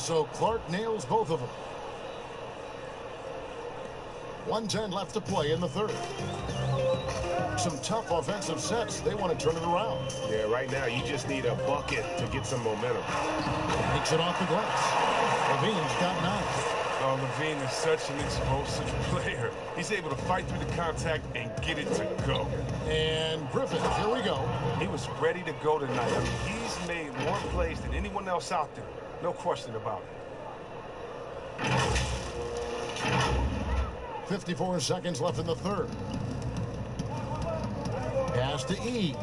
So Clark nails both of them. 1:10 left to play in the third. Some tough offensive sets. They want to turn it around. Yeah, right now you just need a bucket to get some momentum. Makes it off the glass. Levine's got 9. Oh, Levine is such an explosive player. He's able to fight through the contact and get it to go. And Griffin, here we go. He was ready to go tonight. I mean, he's made more plays than anyone else out there. No question about it. 54 seconds left in the third. Pass to E.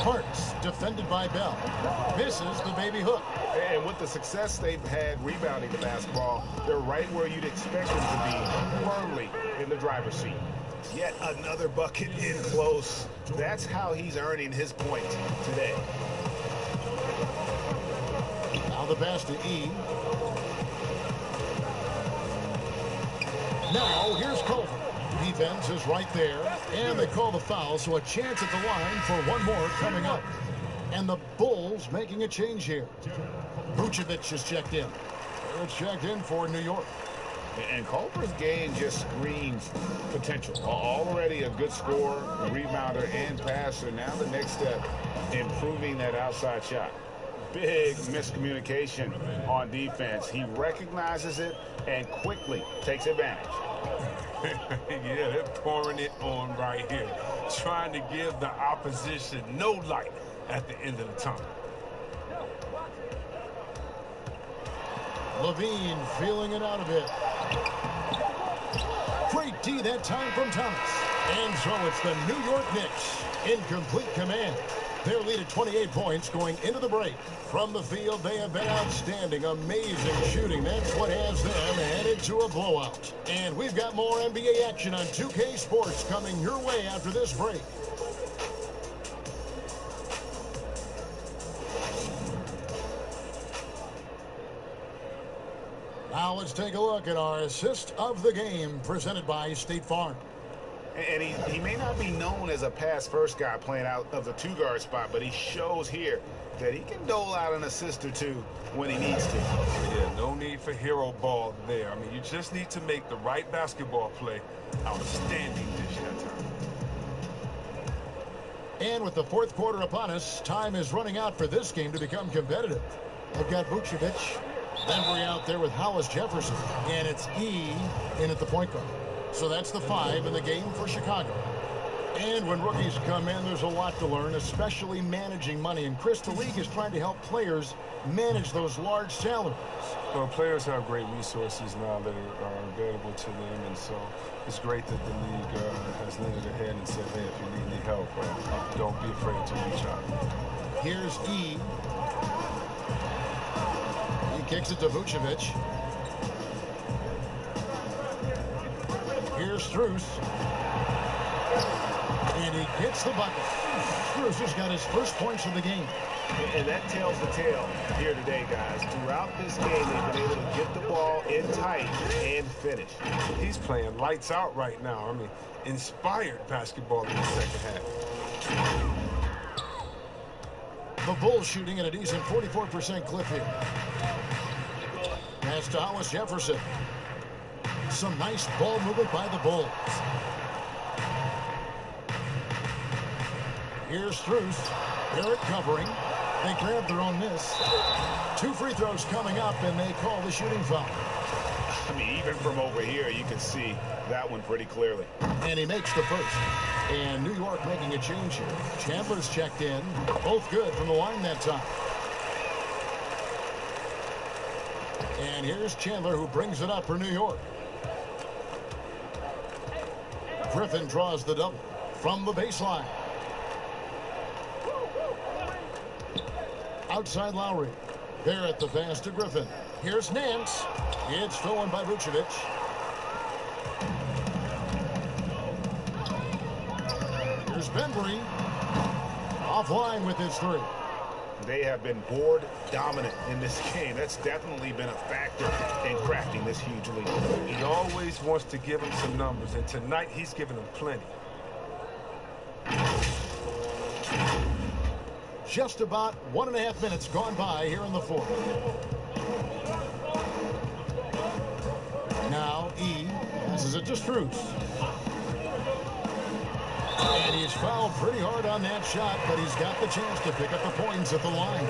Parks, defended by Bell. Misses the baby hook. And with the success they've had rebounding the basketball, they're right where you'd expect them to be, firmly in the driver's seat. Yet another bucket in close. That's how he's earning his points today. Now the pass to E. Now here's Culver. Defense is right there, and they call the foul, so a chance at the line for one more coming up. And the Bulls making a change here. Vucevic is checked in. They're checked in for New York. And Culver's game just screams potential. Already a good scorer, a rebounder, and passer. Now the next step, improving that outside shot. Big miscommunication on defense. He recognizes it and quickly takes advantage. Yeah, they're pouring it on right here. Trying to give the opposition no light at the end of the tunnel. Levine feeling it out a bit. Great D that time from Thomas. And so it's the New York Knicks in complete command. Their lead at 28 points going into the break. From the field, they have been outstanding. Amazing shooting. That's what has them headed to a blowout. And we've got more NBA action on 2K Sports coming your way after this break. Now let's take a look at our assist of the game presented by State Farm. And he may not be known as a pass-first guy playing out of the two-guard spot, but he shows here that he can dole out an assist or two when he needs to. Yeah, no need for hero ball there. I mean, you just need to make the right basketball play. Outstanding dish that time. And with the fourth quarter upon us, time is running out for this game to become competitive. They've got Vucevic, Bembry out there with Hollis Jefferson, and it's E in at the point guard. So that's the 5 in the game for Chicago. And when rookies come in, there's a lot to learn, especially managing money. And Chris, the league is trying to help players manage those large salaries. Well, players have great resources now that are available to them, and so it's great that the league has lended a hand and said, hey, if you need any help, don't be afraid to reach out. Here's E. He kicks it to Vucevic. Here's Strus. And he gets the bucket. Strus has got his first points of the game. And that tells the tale here today, guys. Throughout this game, they've been able to get the ball in tight and finish. He's playing lights out right now. I mean, inspired basketball in the second half. The Bulls shooting at a decent 44% clip here. Pass to Hollis Jefferson. Some nice ball movement by the Bulls. Here's Strus. Barrett covering. They grab their own miss. 2 free throws coming up, and they call the shooting foul. I mean, even from over here, you can see that one pretty clearly. And he makes the first. And New York making a change here. Chandler's checked in. Both good from the line that time. And here's Chandler, who brings it up for New York. Griffin draws the double from the baseline. Outside Lowry. Barrett the pass to Griffin. Here's Nance. It's stolen by Vucevic. Here's Bembry. Offline with his 3. They have been board dominant in this game. That's definitely been a factor in crafting this huge lead. He always wants to give him some numbers, and tonight he's giving them plenty. just about 1.5 minutes gone by here in the fourth. Now E passes it to Strus. And he's fouled pretty hard on that shot, but he's got the chance to pick up the points at the line.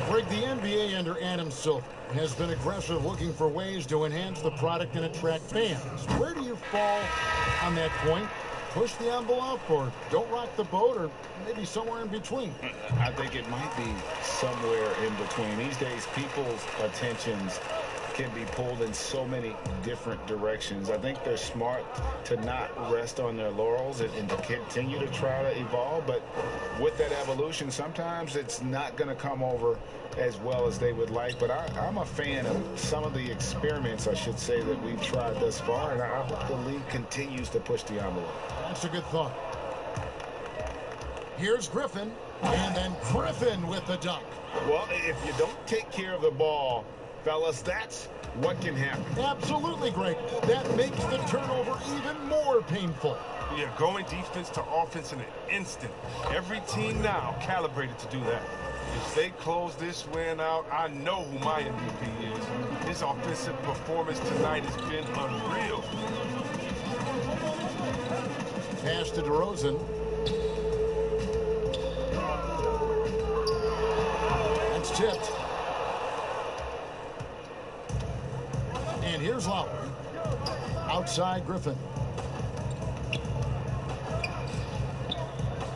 Greg, the NBA under Adam Silver has been aggressive, looking for ways to enhance the product and attract fans. Where do you fall on that point? Push the envelope, or don't rock the boat, or maybe somewhere in between? I think it might be somewhere in between. These days, people's attentions can be pulled in so many different directions. I think they're smart to not rest on their laurels and to continue to try to evolve. But with that evolution, sometimes it's not going to come over as well as they would like. But I'm a fan of some of the experiments, I should say, that we've tried thus far. And I hope the league continues to push the envelope. That's a good thought. Here's Griffin. And then Griffin with the dunk. Well, if you don't take care of the ball, fellas, that's what can happen. Absolutely, Greg. That makes the turnover even more painful. Yeah, going defense to offense in an instant. Every team now calibrated to do that. If they close this win out, I know who my MVP is. His offensive performance tonight has been unreal. Pass to DeRozan. That's tipped. And here's Lowry. Outside Griffin.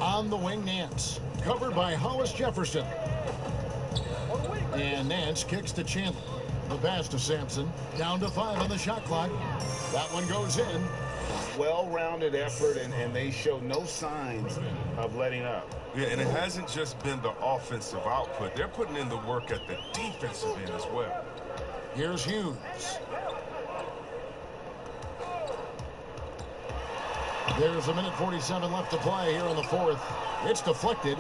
On the wing, Nance. Covered by Hollis Jefferson. And Nance kicks to Chandler. The pass to Sampson. Down to 5 on the shot clock. That one goes in. Well-rounded effort, and they show no signs of letting up. Yeah, and it hasn't just been the offensive output. They're putting in the work at the defensive end as well. Here's Hughes. There's 1:47 left to play here in the fourth. It's deflected.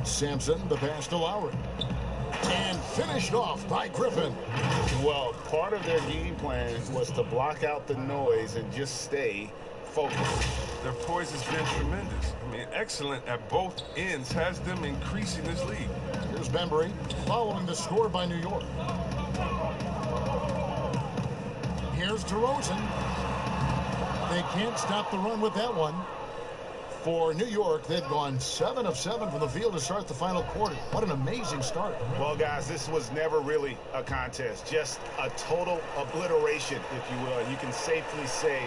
Sampson, the pass to Lowry. And finished off by Griffin. Well, part of their game plan was to block out the noise and just stay focused. Their poise has been tremendous. I mean, excellent at both ends, has them increasing this lead. Here's Bembry following the score by New York. Here's DeRozan. They can't stop the run with that one. For New York, they've gone 7 of 7 from the field to start the final quarter. What an amazing start. Well, guys, this was never really a contest, just a total obliteration, if you will. And you can safely say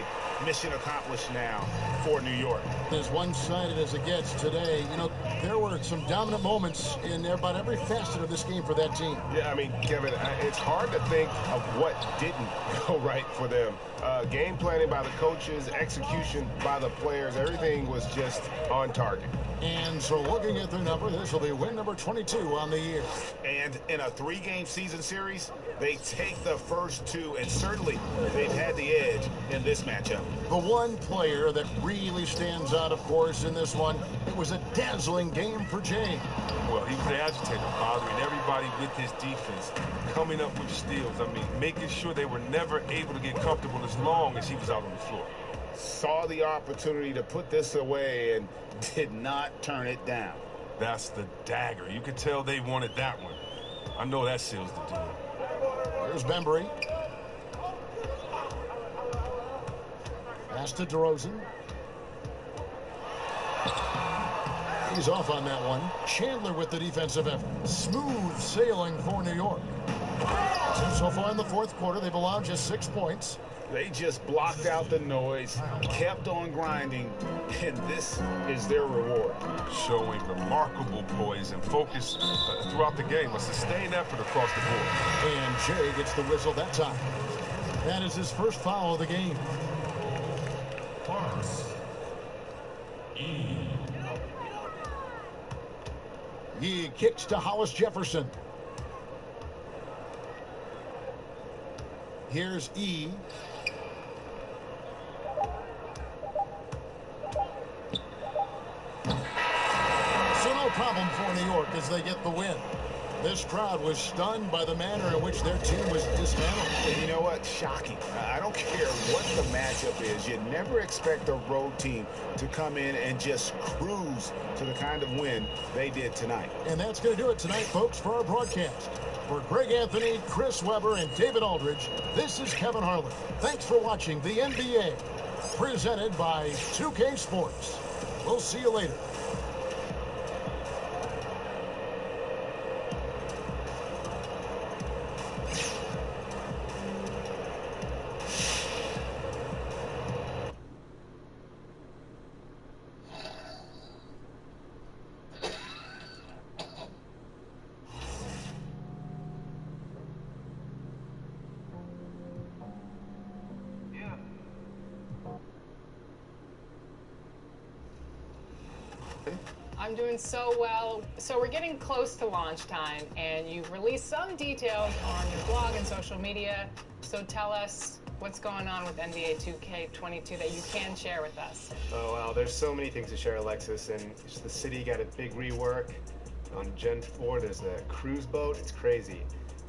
mission accomplished now for New York. As one-sided as it gets today, you know, there were some dominant moments in about every facet of this game for that team. Yeah, I mean, Kevin, it's hard to think of what didn't go right for them. Game planning by the coaches, execution by the players, everything was just on target. And so looking at their number, this will be win number 22 on the year. And in a 3-game season series, they take the first 2, and certainly they've had the edge in this matchup. The one player that really stands out, of course, in this one, it was a dazzling game for Jay. Well, he was the agitator, bothering everybody with his defense, coming up with steals. I mean, making sure they were never able to get comfortable as long as he was out on the floor. Saw the opportunity to put this away and did not turn it down. That's the dagger. You could tell they wanted that one. I know that seals the deal. Here's Bembry. Pass to DeRozan. He's off on that one. Chandler with the defensive effort. Smooth sailing for New York. So far in the fourth quarter, they've allowed just 6 points. They just blocked out the noise, kept on grinding, and this is their reward. Showing remarkable poise and focus throughout the game. A sustained effort across the board. And Jay gets the whistle that time. That is his first foul of the game. He kicks to Hollis Jefferson. Here's E. So no problem for New York as they get the win. This crowd was stunned by the manner in which their team was dismantled. And you know what? Shocking. I don't care what the matchup is. You never expect a road team to come in and just cruise to the kind of win they did tonight. And that's going to do it tonight, folks, for our broadcast. For Greg Anthony, Chris Webber, and David Aldridge, this is Kevin Harlan. Thanks for watching the NBA, presented by 2K Sports. We'll see you later. I'm doing so well. So we're getting close to launch time, and you've released some details on your blog and social media. So tell us what's going on with NBA 2K22 that you can share with us. Oh, wow. There's so many things to share, Alexis. And just the city got a big rework. On Gen 4, there's a cruise boat. It's crazy.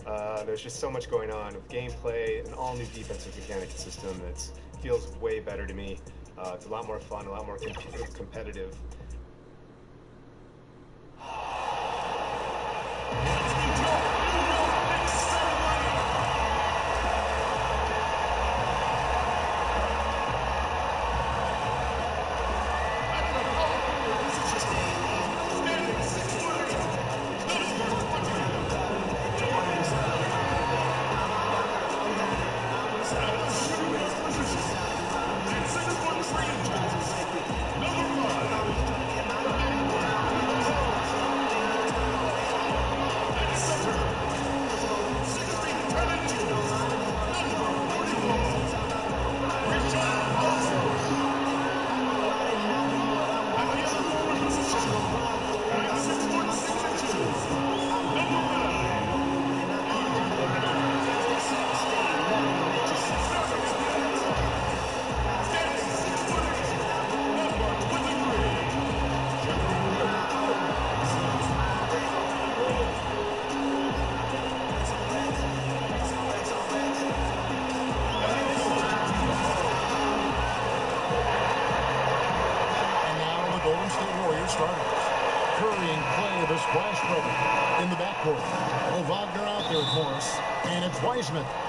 There's just so much going on with gameplay, an all-new defensive mechanic system that feels way better to me. It's a lot more fun, a lot more competitive.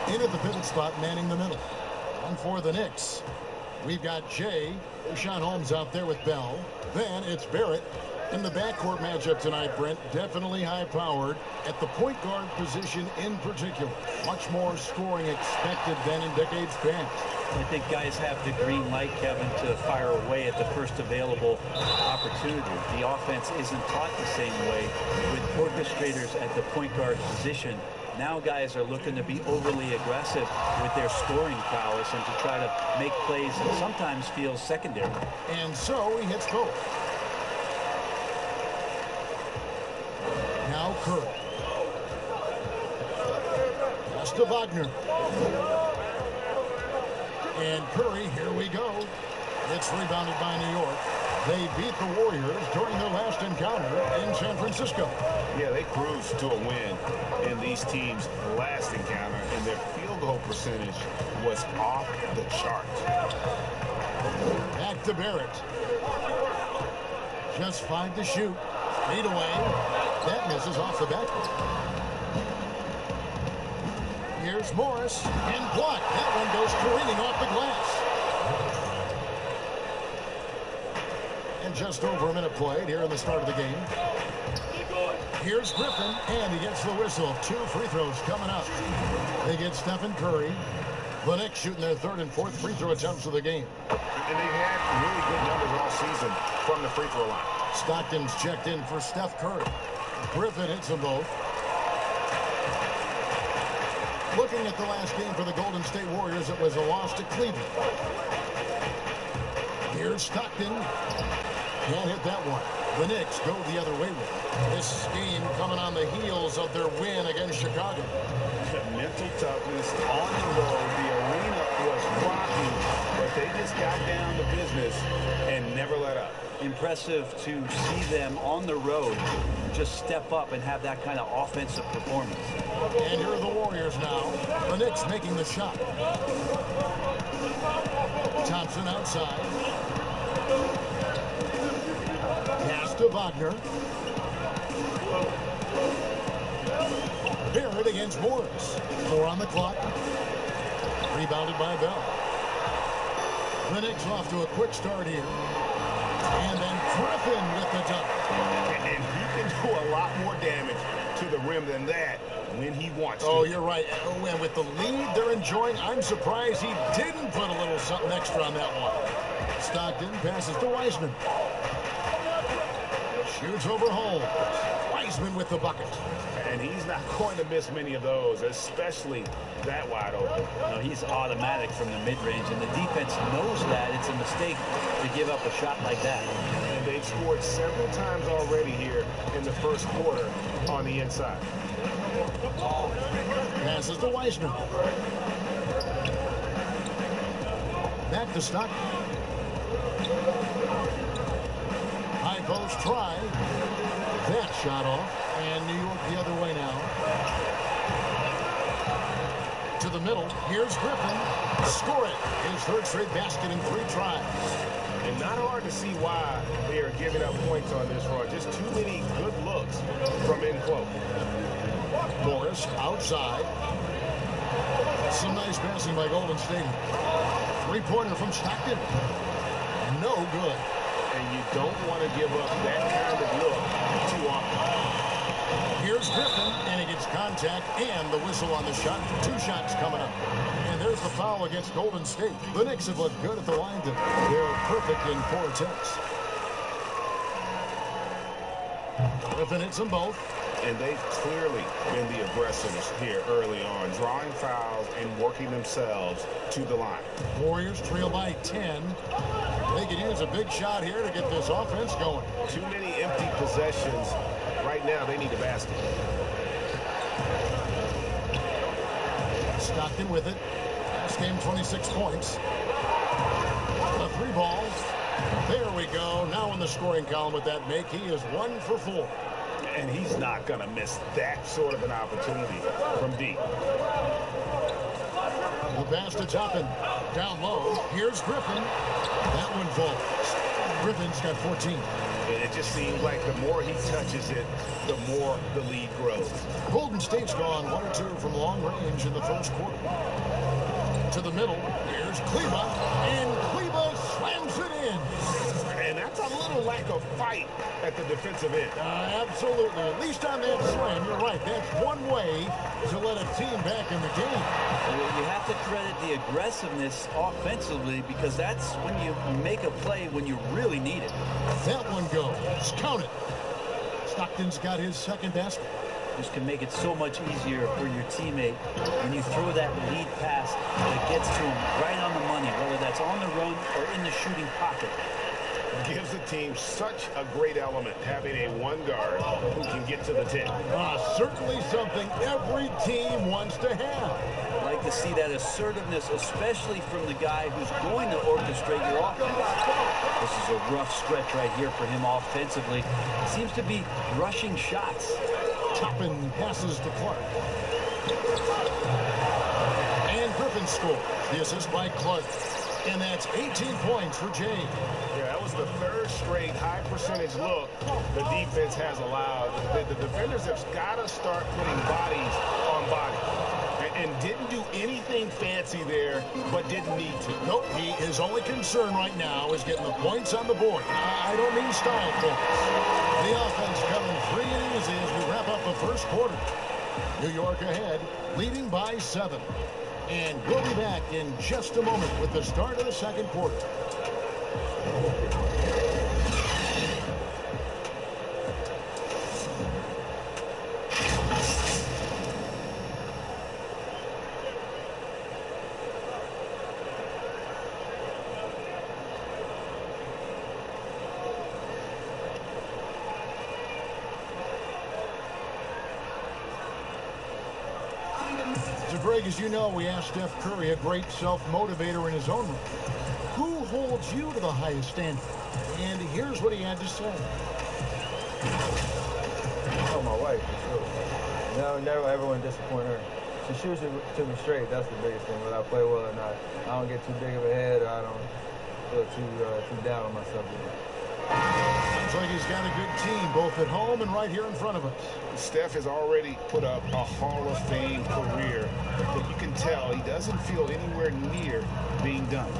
In at the pivot spot, manning the middle. And for the Knicks, we've got Jay, Sean Holmes out there with Bell. Then it's Barrett. In the backcourt matchup tonight, Brent, definitely high-powered at the point guard position in particular. Much more scoring expected than in decades past. I think guys have the green light, Kevin, to fire away at the first available opportunity. The offense isn't taught the same way with orchestrators at the point guard position. Now guys are looking to be overly aggressive with their scoring prowess and to try to make plays that sometimes feel secondary. And so he hits both. Now Curry. Pass to Wagner. And Curry, here we go. It's rebounded by New York. They beat the Warriors during their last encounter in San Francisco. Yeah, they cruised to a win in these teams' last encounter, and their field goal percentage was off the charts. Back to Barrett. Just 5 to shoot. 8 away. That misses off the backboard. Here's Morris, and blocked. That one goes careening off the glass. And just over a minute played here in the start of the game. Here's Griffin, and he gets the whistle. 2 free throws coming up. They get Stephen Curry. The Knicks shooting their 3rd and 4th free throw attempts of the game. And they've had really good numbers all season from the free throw line. Stockton's checked in for Steph Curry. Griffin hits them both. Looking at the last game for the Golden State Warriors, it was a loss to Cleveland. Here's Stockton. Can't hit that one. The Knicks go the other way with it. This game coming on the heels of their win against Chicago. Mental toughness on the road. The arena was rocking, but they just got down to business and never let up. impressive to see them on the road just step up and have that kind of offensive performance. And here are the Warriors now. The Knicks making the shot. Thompson outside. Pass to Wagner. Barrett against Morris. 4 on the clock. Rebounded by Bell. The Knicks off to a quick start here. And then Griffin with the dunk. And he can do a lot more damage to the rim than that when he wants to. Oh, you're right. Oh, and with the lead they're enjoying, I'm surprised he didn't put a little something extra on that one. Stockton passes to Wiseman. Shoots over Holmes. Wiseman with the bucket. And he's not going to miss many of those, especially that wide open. No, he's automatic from the mid-range, and the defense knows that. It's a mistake to give up a shot like that. And they've scored several times already here in the first quarter on the inside. Passes to Wiseman. Back to Stockton. High post try. That shot off. And New York the other way now. To the middle. Here's Griffin. Score it. His third straight basket in 3 tries. And not hard to see why they are giving up points on this run. Just too many good looks from in close. Morris outside. Some nice passing by Golden State. 3-pointer from Stockton. No good. And you don't want to give up that kind of look too often. Here's Griffin, and he gets contact and the whistle on the shot. 2 shots coming up. And there's the foul against Golden State. The Knicks have looked good at the line. They're perfect in 4 attempts. Griffin hits them both. And they've clearly been the aggressors here early on, drawing fouls and working themselves to the line. Warriors trail by 10. They could use a big shot here to get this offense going. Too many empty possessions. Right now, they need a basket. Stockton with it. Last game, 26 points. The 3 balls. There we go. Now in the scoring column with that make, he is 1 for 4. And he's not going to miss that sort of an opportunity from deep. The pass to Toppin. Down low. Here's Griffin. That one falls. Griffin's got 14. It just seems like the more he touches it, the more the lead grows. Golden State's gone 1 or 2 from long range in the first quarter. To the middle. Here's Kleba. And Kleba slams it in. And that's a little lack of fight at the defensive end. Absolutely. At least on that slam, you're right. That's one way to let a team back in the game. You have to credit the aggressiveness offensively, because that's when you make a play when you really need it. That one goes. Count it. Stockton's got his second basket. This can make it so much easier for your teammate when you throw that lead pass that gets to him right on the money, whether that's on the run or in the shooting pocket. Gives the team such a great element, having a 1 guard who can get to the 10. Certainly something every team wants to have. I like to see that assertiveness, especially from the guy who's going to orchestrate your offense. This is a rough stretch right here for him offensively. Seems to be rushing shots. Toppin passes to Clark. And Griffin scores. The assist by Clark. And that's 18 points for James. Yeah, that was the 3rd straight high percentage look the defense has allowed. The defenders have got to start putting bodies on bodies. And didn't do anything fancy there, but didn't need to. Nope, his only concern right now is getting the points on the board. I don't mean style points. The offense coming free and easy as we wrap up the first quarter. New York ahead, leading by 7. And we'll be back in just a moment with the start of the second quarter. So, Greg, as you know, we asked Steph Curry, a great self-motivator in his own right, who holds you to the highest standard? And here's what he had to say. Oh, my wife, for sure. No, never ever want to disappoint her. She shoots it to me straight. That's the biggest thing, whether I play well or not. I don't get too big of a head, or I don't feel too down on myself either. Sounds like he's got a good team, both at home and right here in front of us. Steph has already put up a Hall of Fame career, but you can tell he doesn't feel anywhere near being done.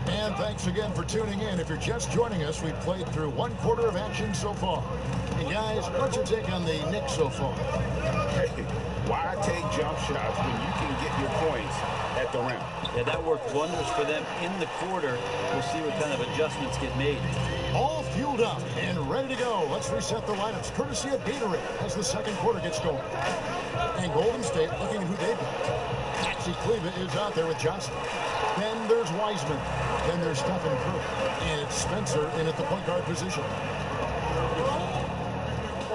And thanks again for tuning in. If you're just joining us, we've played through 1 quarter of action so far. And guys, what's your take on the Knicks so far? Hey, why take jump shots when you can get your points at the rim? Yeah, that worked wonders for them in the quarter. We'll see what kind of adjustments get made. All fueled up and ready to go. Let's reset the lineups courtesy of Gatorade as the second quarter gets going. And Golden State looking at who they've got. Maxi Kleber is out there with Johnson. Then there's Wiseman. Then there's Stephen Curry. And it's Spencer in at the point guard position.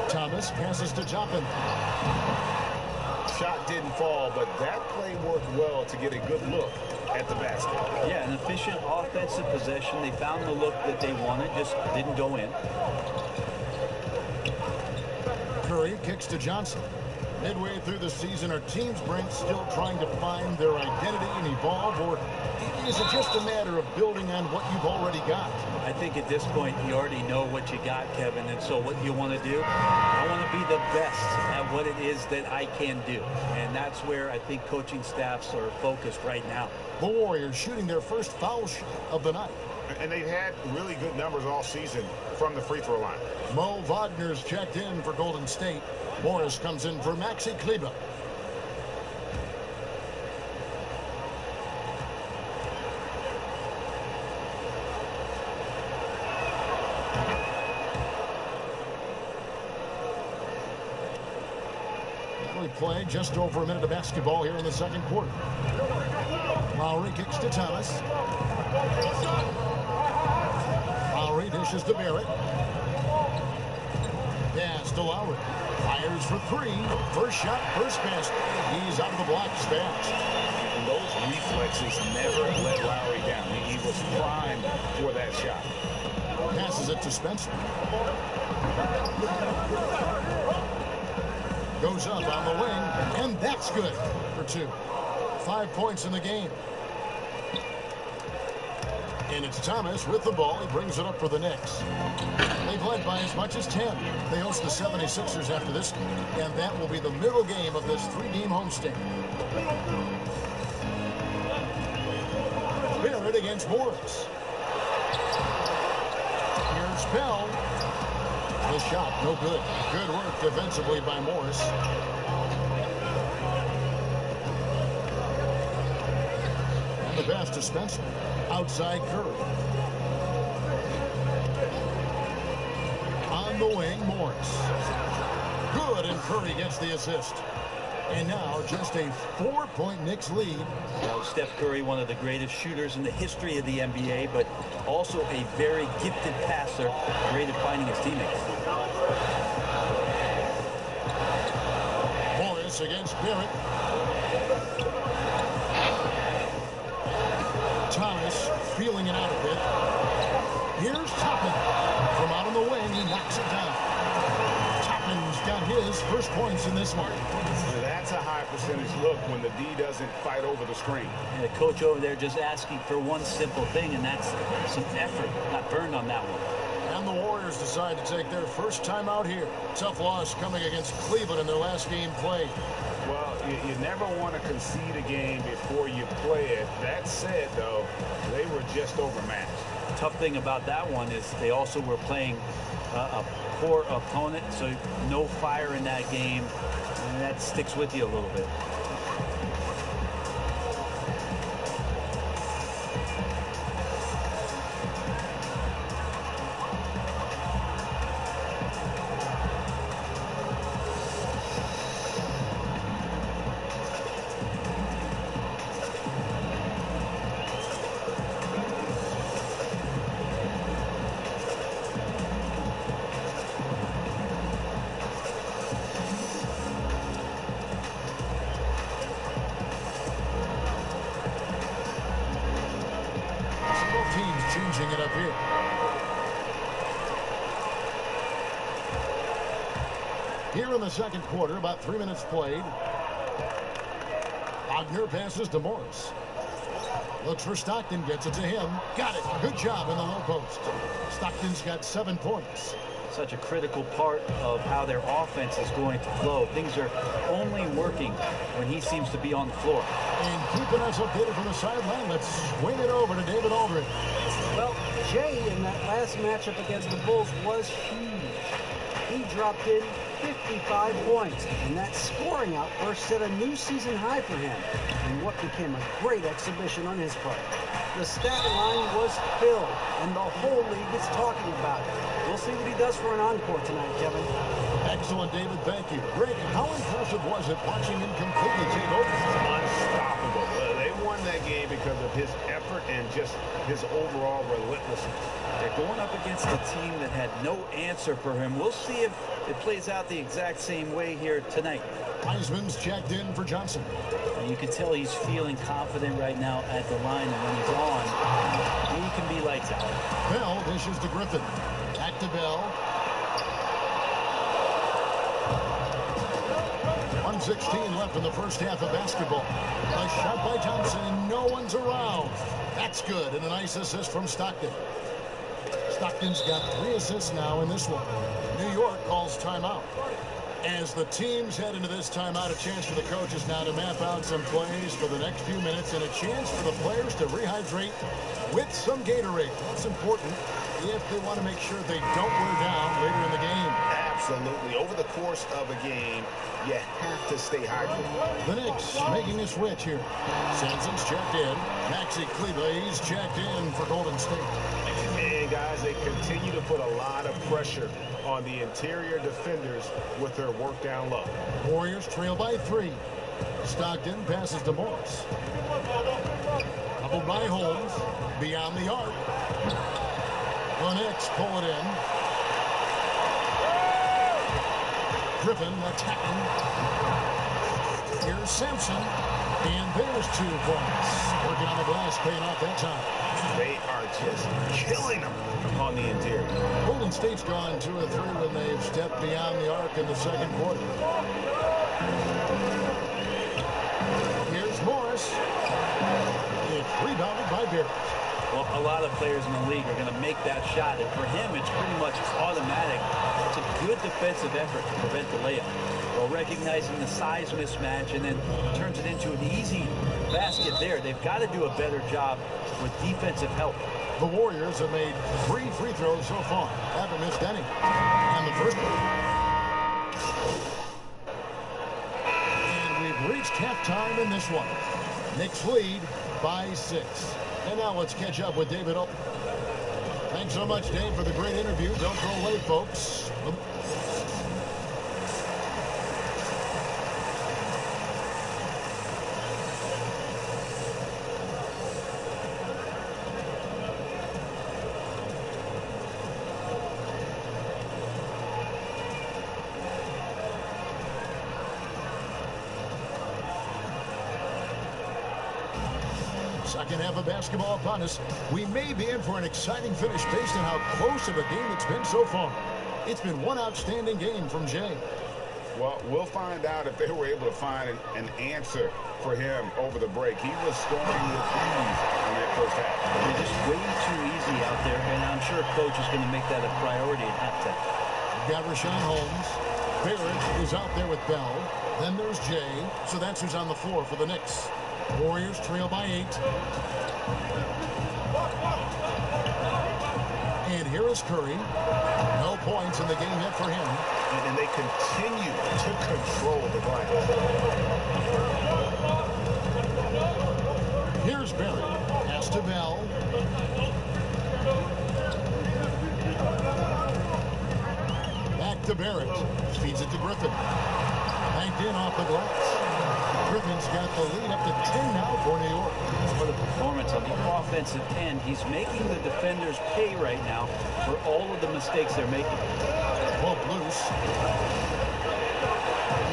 Thomas passes to Toppin. Shot didn't fall, but that play worked well to get a good look at the basket. Yeah, an efficient offensive possession. They found the look that they wanted, just didn't go in. Curry kicks to Johnson. Midway through the season, are teams, Brent, still trying to find their identity and evolve, or is it just a matter of building on what you've already got? I think at this point, you already know what you got, Kevin, and so what you want to do, I want to be the best at what it is that I can do, and that's where I think coaching staffs are focused right now. The Warriors shooting their first foul shot of the night. And they've had really good numbers all season from the free throw line. Mo Wagner's checked in for Golden State. Morris comes in for Maxi Kleber. We play just over a minute of basketball here in the second quarter. Lowry kicks to Thomas. Lowry dishes to Barrett. Pass to Lowry. Fires for three. First shot, first pass. He's out of the blocks fast. And those reflexes never let Lowry down. He was primed for that shot. Passes it to Spencer. Goes up on the wing, and that's good for two. 5 points in the game. And it's Thomas with the ball. He brings it up for the Knicks. They've led by as much as 10. They host the 76ers after this game, and that will be the middle game of this 3-game homestand. Barrett against Morris. Here's Bell. The shot, no good. Good work defensively by Morris. And the pass to Spencer. Outside Curry. On the wing, Morris. Good, and Curry gets the assist. And now just a 4-point Knicks lead. Well, Steph Curry, one of the greatest shooters in the history of the NBA, but also a very gifted passer, great at finding his teammates. Morris against Barrett. Thomas feeling it out a bit. Here's Toppin. From out on the wing, he knocks it down. Toppin's got his first points in this one. That's a high percentage look when the D doesn't fight over the screen. And the coach over there just asking for one simple thing, and that's some effort. Not burned on that one. And the Warriors decide to take their first time out here. Tough loss coming against Cleveland in their last game played. Well, you never want to concede a game before you play it. That said, though, they were just overmatched. Tough thing about that one is they also were playing a poor opponent, so no fire in that game, and that sticks with you a little bit. changing it up here. Here in the second quarter, about 3 minutes played. Wagner passes to Morris. Looks for Stockton, gets it to him. Got it. Good job in the low post. Stockton's got 7 points. Such a critical part of how their offense is going to flow. Things are only working when he seems to be on the floor. And keeping us updated from the sideline, let's swing it over to David Aldridge. Well, Jay in that last matchup against the Bulls was huge. He dropped in 55 points, and that scoring outburst set a new season high for him in what became a great exhibition on his part. The stat line was filled, and the whole league is talking about it. We'll see what he does for an encore tonight, Kevin. Excellent, David. Thank you. Greg, how impressive was it watching him completely take over? Unstoppable. They won that game because of his effort and just his overall relentlessness. They're going up against a team that had no answer for him. We'll see if it plays out the exact same way here tonight. Heisman's checked in for Johnson. And you can tell he's feeling confident right now at the line, and when he's on, he can be lights out. Bell dishes to Griffin. Back to Bell. 1:16 left in the first half of basketball. A shot by Thompson, and no one's around. That's good, and a nice assist from Stockton. Stockton's got 3 assists now in this one. New York calls timeout. As the teams head into this timeout, a chance for the coaches now to map out some plays for the next few minutes and a chance for the players to rehydrate with some Gatorade. That's important if they want to make sure they don't wear down later in the game. Absolutely. Over the course of a game, you have to stay hydrated. The Knicks making a switch here. Sanson's checked in. Maxi Kleber, he's checked in for Golden State. And guys, they continue to put a lot of pressure on the interior defenders with their work down low. Warriors trail by 3. Stockton passes to Morris. Coupled by Holmes. Beyond the arc. The Knicks pull it in. Griffin attacking. Here's Sampson. And there's 2 points. Working on the glass, paying off that time. They are just killing them on the interior. Golden State's gone 2 of 3 when they've stepped beyond the arc in the second quarter. Here's Morris. It's rebounded by Barrett. Well, a lot of players in the league are going to make that shot, and for him, it's pretty much automatic. It's a good defensive effort to prevent the layup. Well, recognizing the size mismatch and then turns it into an easy basket there. They've got to do a better job with defensive help. The Warriors have made 3 free throws so far. Haven't missed any. And the first one. And we've reached halftime in this one. Knicks lead by 6. And now let's catch up with David. Thanks so much, Dave, for the great interview. Don't go away, folks. Second half of basketball upon us. We may be in for an exciting finish based on how close of a game it's been so far. It's been one outstanding game from Jay. Well, we'll find out if they were able to find an answer for him over the break. He was scoring with ease in that first half. They're just way too easy out there, and I'm sure coach is going to make that a priority at halftime. We've got Rashawn Holmes. Barrett is out there with Bell. Then there's Jay. So that's who's on the floor for the Knicks. Warriors trail by 8. And here is Curry. No points in the game yet for him. And they continue to control the glass. Here's Barrett. Pass to Bell. Back to Barrett. Feeds it to Griffin. Banked in off the glass. Griffin's got the lead up to 10 now for New York. What a performance on the offensive end. He's making the defenders pay right now for all of the mistakes they're making. Both loose.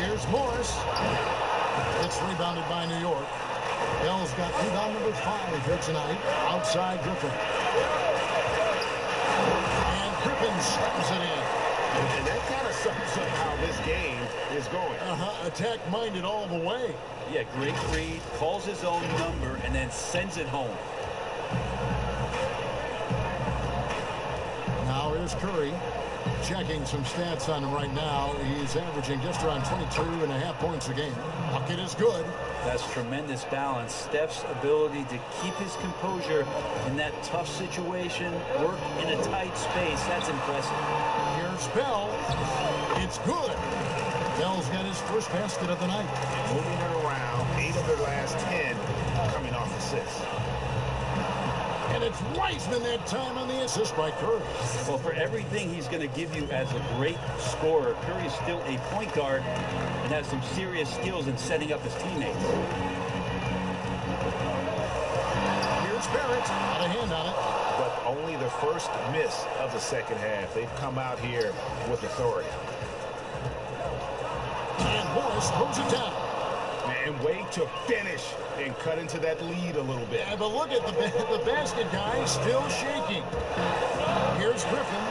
Here's Morris. It's rebounded by New York. Bell's got rebound number 5 here tonight. Outside Griffin. And Griffin slams it in. And that kind of sums up how this game is going. Attack-minded all the way. Yeah, great read, calls his own number, and then sends it home. Now here's Curry. Checking some stats on him right now. He's averaging just around 22.5 points a game. Bucket is good. That's tremendous balance. Steph's ability to keep his composure in that tough situation, work in a tight space, that's impressive. Here's Bell. It's good. Bell's got his first basket of the night. Moving it around, 8 of the last 10 coming off assists. And it's Wiseman that time on the assist by Curry. Well, for everything he's going to give you as a great scorer, Curry is still a point guard and has some serious skills in setting up his teammates. Here's Barrett. Got a hand on it. But only the first miss of the second half. They've come out here with authority. And Morris throws it down. And wait to finish and cut into that lead a little bit. Yeah, but look at the basket guy still shaking. Here's Griffin.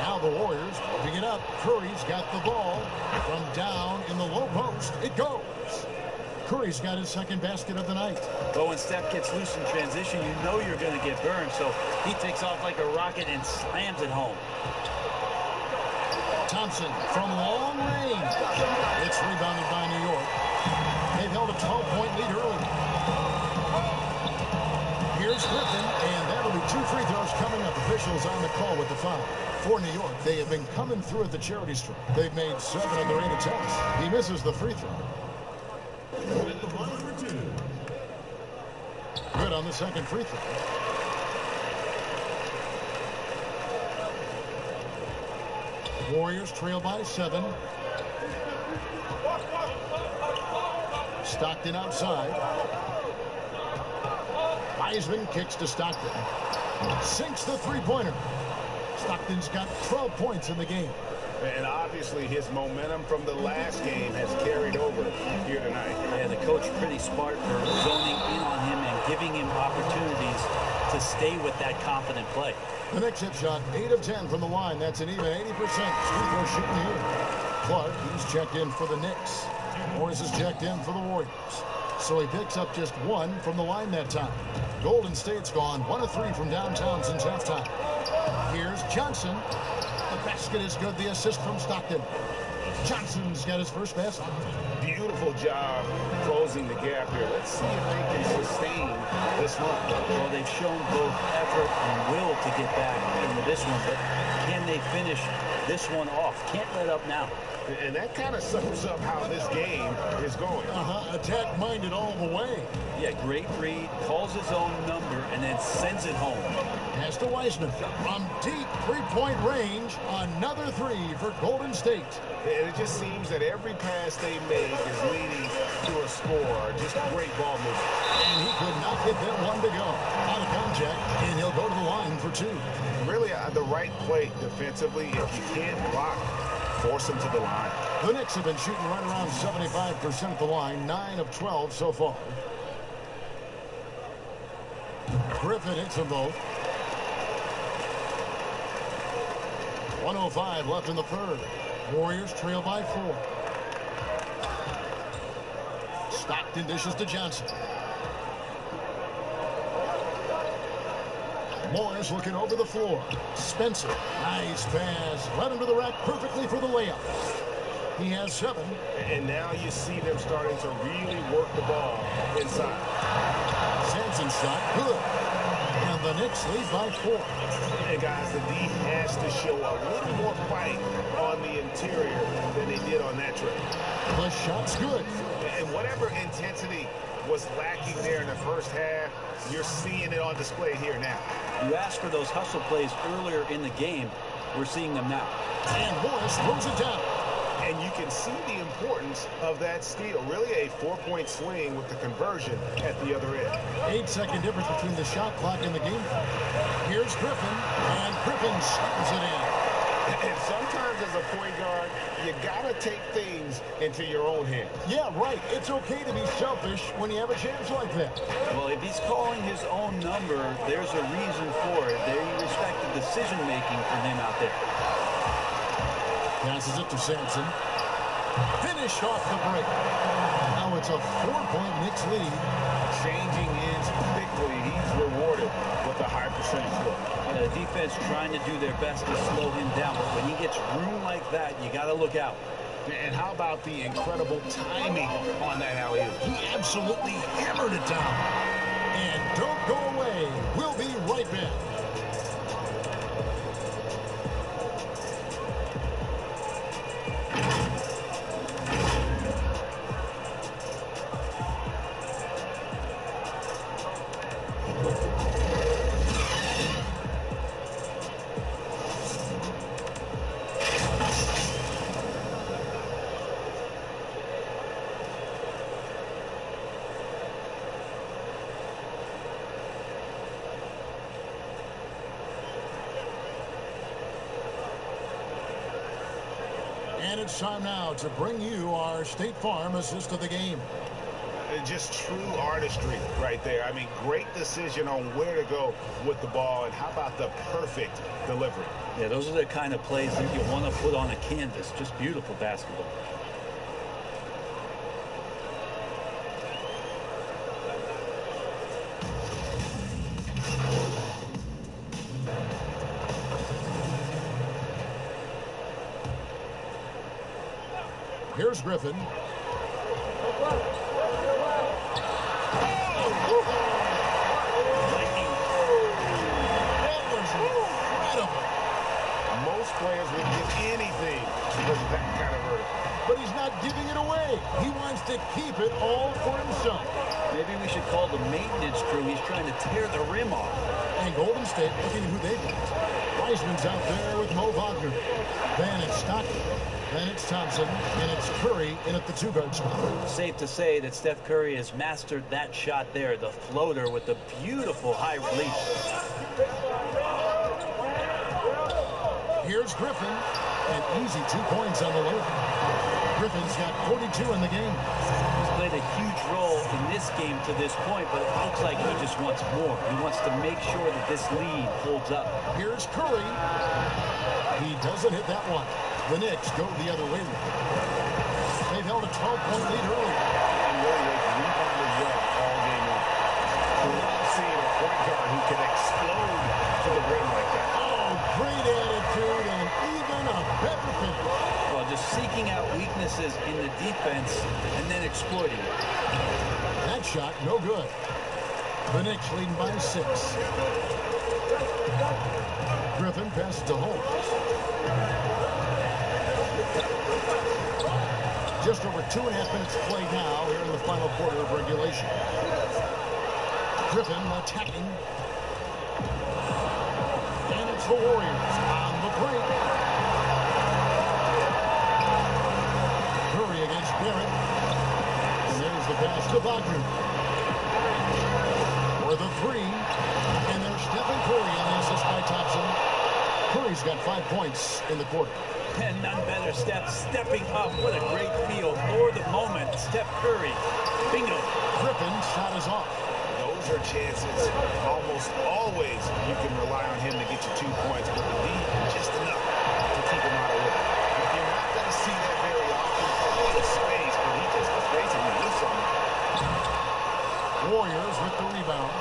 Now the Warriors moving it up. Curry's got the ball from down in the low post. It goes. Curry's got his second basket of the night. But when Steph gets loose in transition, you know you're going to get burned, so he takes off like a rocket and slams it home. Thompson from long range. It's rebounded by New York. They've held a 12-point lead early. Here's Griffin, and that'll be 2 free throws coming up. Officials on the call with the foul. For New York, they have been coming through at the charity stripe. They've made 7 of their 8 attempts. He misses the free throw. Good on the second free throw. Warriors trail by 7. Stockton outside. Wiseman kicks to Stockton. Sinks the three-pointer. Stockton's got 12 points in the game. And obviously his momentum from the last game has carried over here tonight. Yeah, the coach pretty smart for zoning in on him and giving him opportunities to stay with that confident play. The next hit shot, 8 of 10 from the line. That's an even 80% free throw shooting here. Clark, he's checked in for the Knicks. Morris is checked in for the Warriors. So he picks up just 1 from the line that time. Golden State's gone 1 of 3 from downtown since halftime. Here's Johnson. The basket is good. The assist from Stockton. Johnson's got his first basket. Beautiful job closing the gap here. Let's see if they can sustain this run. Well, they've shown both effort and will to get back into this one, but can they finish this one off? Can't let up now. And that kind of sums up how this game is going. Attack-minded all the way. Yeah, great read, calls his own number, and then sends it home. Pass to Wiseman from deep three-point range. Another 3 for Golden State. And it just seems that every pass they make is leading to a score. Just great ball movement. And he could not get that one to go. Out of contact, and he'll go to the line for 2. Really, the right play defensively. If you can't block, force him to the line. The Knicks have been shooting right around 75% at the line, 9 of 12 so far. Griffin hits them both. 1:05 left in the third. Warriors trail by 4. Stockton dishes to Johnson. Morris looking over the floor. Spencer, nice pass. Right under the rack perfectly for the layup. He has 7. And now you see them starting to really work the ball inside. Sampson's shot, good. And the Knicks lead by 4. And guys, the D has to show a little more fight on the interior than they did on that trip. The shot's good. And whatever intensity was lacking there in the first half, you're seeing it on display here now. You asked for those hustle plays earlier in the game. We're seeing them now. And Morris throws it down. And you can see the importance of that steal. Really a 4-point swing with the conversion at the other end. 8-second difference between the shot clock and the game clock. Here's Griffin, and Griffin slams it in. And sometimes as a point guard, you got to take things into your own hands. Yeah, right. It's okay to be selfish when you have a chance like that. Well, if he's calling his own number, there's a reason for it. They respect the decision-making from him out there. Passes it to Sampson. Finish off the break. Now it's a 4-point Knicks lead. Changing ends quickly. He's rewarded with a high percentage look. The defense trying to do their best to slow him down, but when he gets room like that, you got to look out. And how about the incredible timing on that alley-oop? He absolutely hammered it down. And don't go away. We'll be right back. And it's time now to bring you our State Farm assist of the game. Just true artistry right there. I mean, great decision on where to go with the ball, and how about the perfect delivery? Yeah, those are the kind of plays that you want to put on a canvas. Just beautiful basketball. Here's Griffin. Most players would give anything because of that kind of vertical. But he's not giving it away. He wants to keep it all for himself. Maybe we should call the maintenance crew. He's trying to tear the rim off. And Golden State looking at who they've got. Wiseman's out there with Mo Wagner. Then it's Stockton. Then it's Thompson. And it's Curry in at the two-guard spot. Safe to say that Steph Curry has mastered that shot there, the floater with the beautiful high release. Here's Griffin. An easy 2 points on the layup. Griffin's got 42 in the game. He's played a huge role in this game to this point, but it looks like he just wants more. He wants to make sure that this lead holds up. Here's Curry. He doesn't hit that one. The Knicks go the other way. They've held a 12-point lead early. And Warriors rebounded well all game long. We love seeing a point guard who can explode to the rim like that. Oh, great attitude and even a better finish. Well, just seeking out weaknesses in the defense and then exploiting it. That shot, no good. The Knicks leading by 6. Griffin passes to Holmes. Just over 2.5 minutes played now here in the final quarter of regulation. Griffin attacking. And it's the Warriors on the break. Curry against Barrett. And there's the pass to Wagner. For the three. And there's Stephen Curry on the assist by Thompson. Curry's got 5 points in the quarter. And none better, Steph stepping up. What a great feel for the moment. Steph Curry. Bingo. Griffin's shot is off. Those are chances. Almost always you can rely on him to get you 2 points, but the lead just enough to keep him out of work. You're not going to see that very often. In space, but he just basically loose on it. Warriors with the rebound.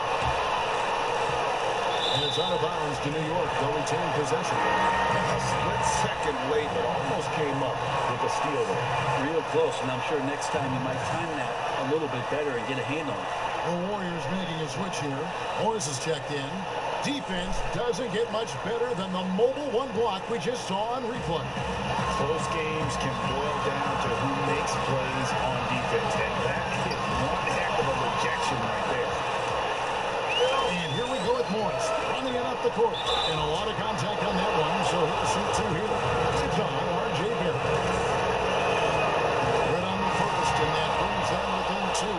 And it's out of bounds to New York. They'll retain possession. A split second late, but almost came up with a steal there. Real close, and I'm sure next time he might time that a little bit better and get a hand on it. The Warriors making a switch here. Morris is checked in. Defense doesn't get much better than the mobile one block we just saw on replay. Close games can boil down to who makes plays on defense, and that is one heck of a rejection right there. And here we go with Morris, running it up the court. And a lot of contact on that one, so he'll shoot 2 here. It's on R.J. Barrett. Right on the first, and that brings them within 2.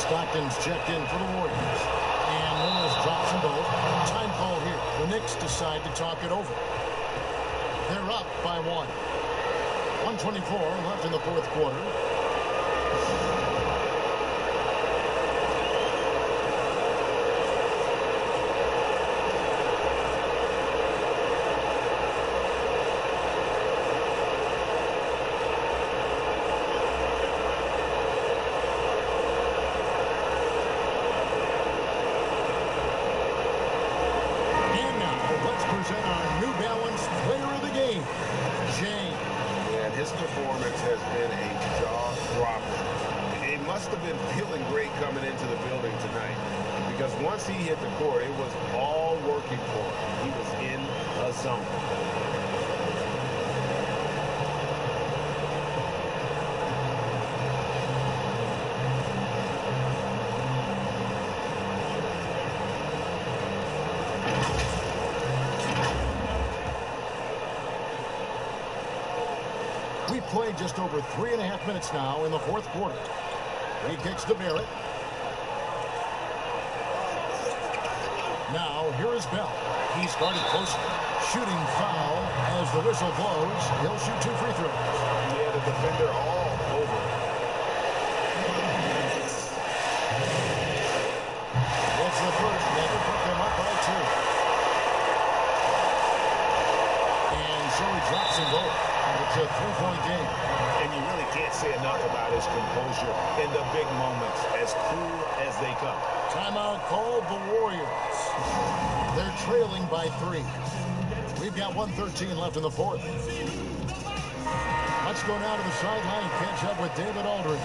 Stockton's checked in for the Warriors. And Morris drops them both. Time call here. The Knicks decide to talk it over. They're up by 1. 1 1:24 left in the fourth quarter. And now, let's present our New Balance Player of the Game, Jay. And his performance has been a jaw-dropper. It must have been feeling great coming into the building tonight, because once he hit the court, it was all working for him. He was in a zone. We've played just over 3.5 minutes now in the fourth quarter. He kicks to Barrett. Now, here is Bell. He started closely. Shooting foul as the whistle blows. He'll shoot 2 free throws. Yeah, the defender all over. It's the first. Never put them up by 2. And so he drops them both. It's a 3-point game. And you really can't say enough about his composure in the big moments, as cool as they come. Timeout called the Warriors. They're trailing by 3. We've got 1:13 left in the fourth. Let's go now to the sideline, catch up with David Aldridge.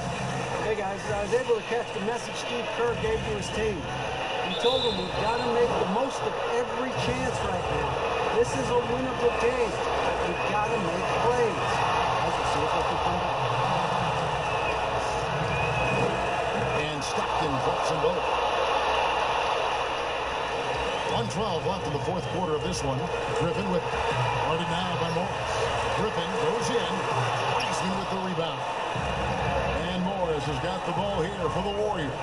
Hey guys, I was able to catch the message Steve Kerr gave to his team. He told them we've got to make the most of every chance right now. This is a winnable game. We've got to make plays. Let's see if they can come back. And Stockton drops them both. 1:12 left in the fourth quarter of this one. Griffin with guarded now by Morris. Griffin goes in. Wiseman with the rebound. And Morris has got the ball here for the Warriors.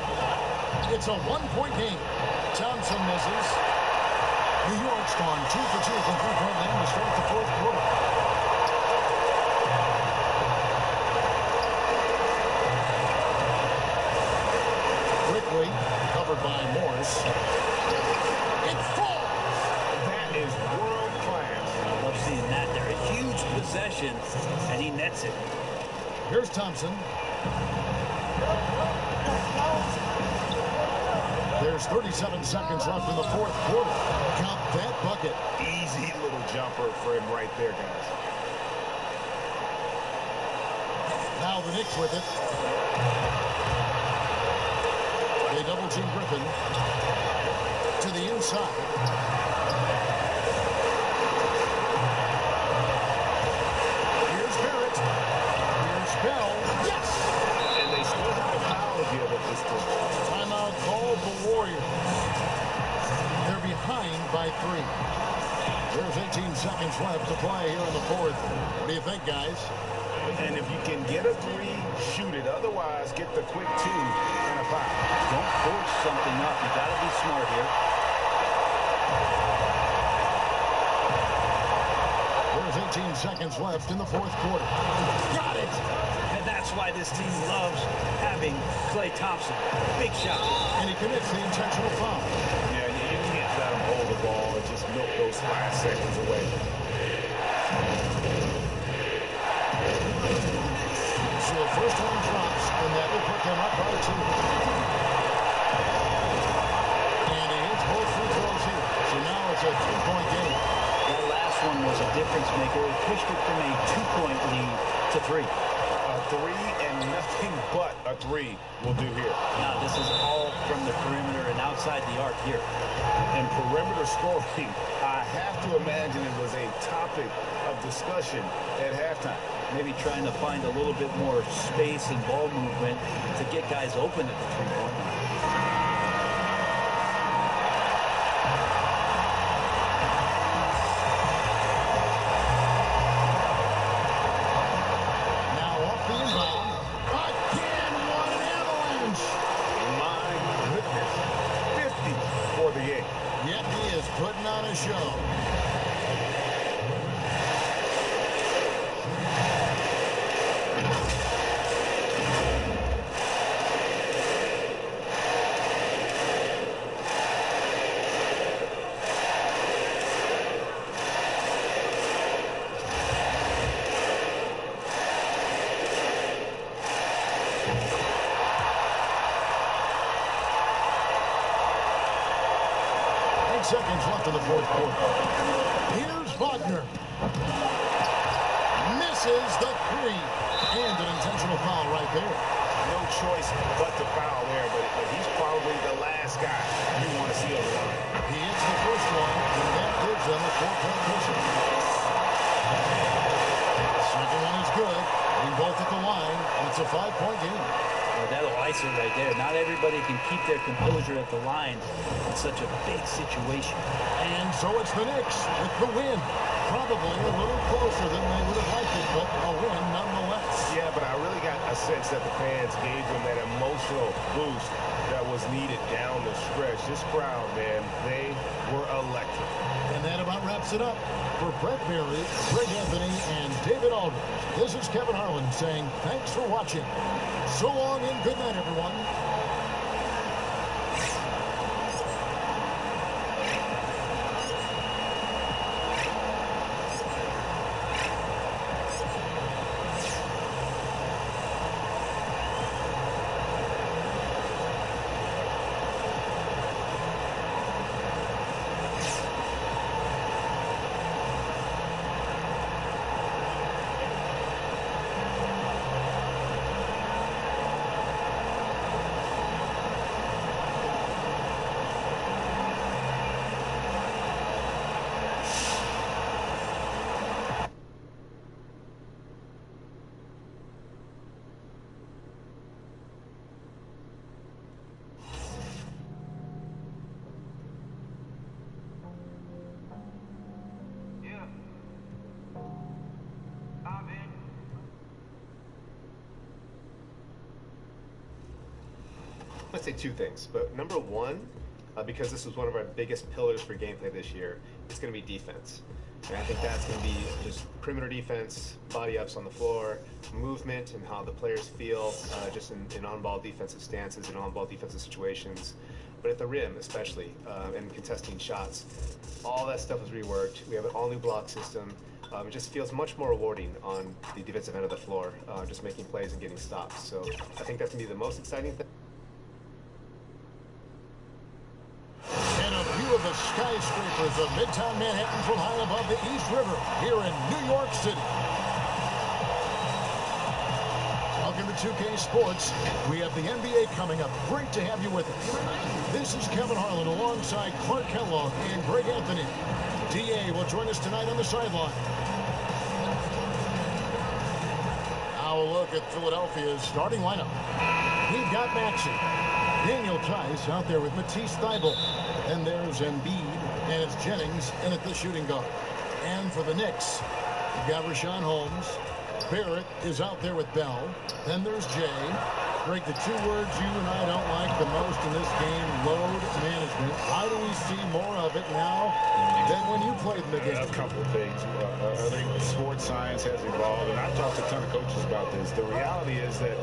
It's a 1-point game. Thompson misses. New York's gone 2 for 2 from three-point land to start the fourth quarter. Quickly covered by Morris. It falls. That is world class. I love seeing that there. A huge possession, and he nets it. Here's Thompson. There's 37 seconds left in the fourth quarter. Count that bucket. Easy little jumper for him right there, guys. Now the Knicks with it. They double team Griffin to the inside. Here's Barrett. Here's Bell. Yes! And they still have a foul give at this point. Timeout called the Warriors. They're behind by 3. There's 18 seconds left to play here in the fourth. What do you think, guys? And if you can get a 3, shoot it. Otherwise, get the quick 2 and a foul. Don't force something up. You got to be smart here. There's 18 seconds left in the fourth quarter. Got it! And that's why this team loves having Klay Thompson. Big shot. And he commits the intentional foul. Yeah, you can't let him hold the ball and just milk those last seconds away. So the first one drops, and that will put them up by 2. And he hits both free throws here. So now it's a 3-point game. That last one was a difference maker. It pushed it from a 2-point lead to 3. A 3 and nothing but a 3 will do here. Now, this is all from the perimeter and outside the arc here. And perimeter scoring, I have to imagine it was a topic of discussion at halftime. Maybe trying to find a little bit more space and ball movement to get guys open at the 3-point line. Now off the inbound. Again, what an avalanche! My goodness. 50 for the game. Yet he is putting on a show. Seconds left in the fourth quarter. Here's Wagner. Misses the three. And an intentional foul right there. No choice but to foul there, but he's probably the last guy you want to see on the line. He hits the first one, and that gives them a 4-point cushion. Second one is good. We both at the line, and it's a 5-point game. Well, that'll ice it right there. Not everybody can keep their composure at the line in such a big situation. And so it's the Knicks with the win. Probably a little closer than they would have liked it, but a win nonetheless. Yeah, but I really got a sense that the fans gave them that emotional boost that was needed down the stretch. This crowd, man, they were electric. And that about wraps it up. For Brett Berry, Greg Anthony, and David Aldridge, this is Kevin Harlan saying thanks for watching. So long and good night, everyone. I'd say two things, but number one, because this was one of our biggest pillars for gameplay this year, it's going to be defense. And I think that's going to be just perimeter defense, body ups on the floor, movement, and how the players feel just in on-ball defensive stances and on-ball defensive situations. But at the rim, especially, and contesting shots, all that stuff was reworked. We have an all-new block system. It just feels much more rewarding on the defensive end of the floor, just making plays and getting stops. So I think that's going to be the most exciting thing. And a view of the skyscrapers of Midtown Manhattan from high above the East River here in New York City. Welcome to 2K Sports. We have the NBA coming up. Great to have you with us. This is Kevin Harlan alongside Clark Kellogg and Greg Anthony. DA will join us tonight on the sideline. Now a look at Philadelphia's starting lineup. We've got Maxey. Daniel Tice out there with Matisse Thybulle. Then there's Embiid, and it's Jennings in at the shooting guard. And for the Knicks, we've got Rashawn Holmes. Barrett is out there with Bell. Then there's Jay. Greg, the two words you and I don't like the most in this game, load management. Why do we see more of it now than when you played in the game? A couple of things. I think sports science has evolved, and I've talked to a ton of coaches about this. The reality is that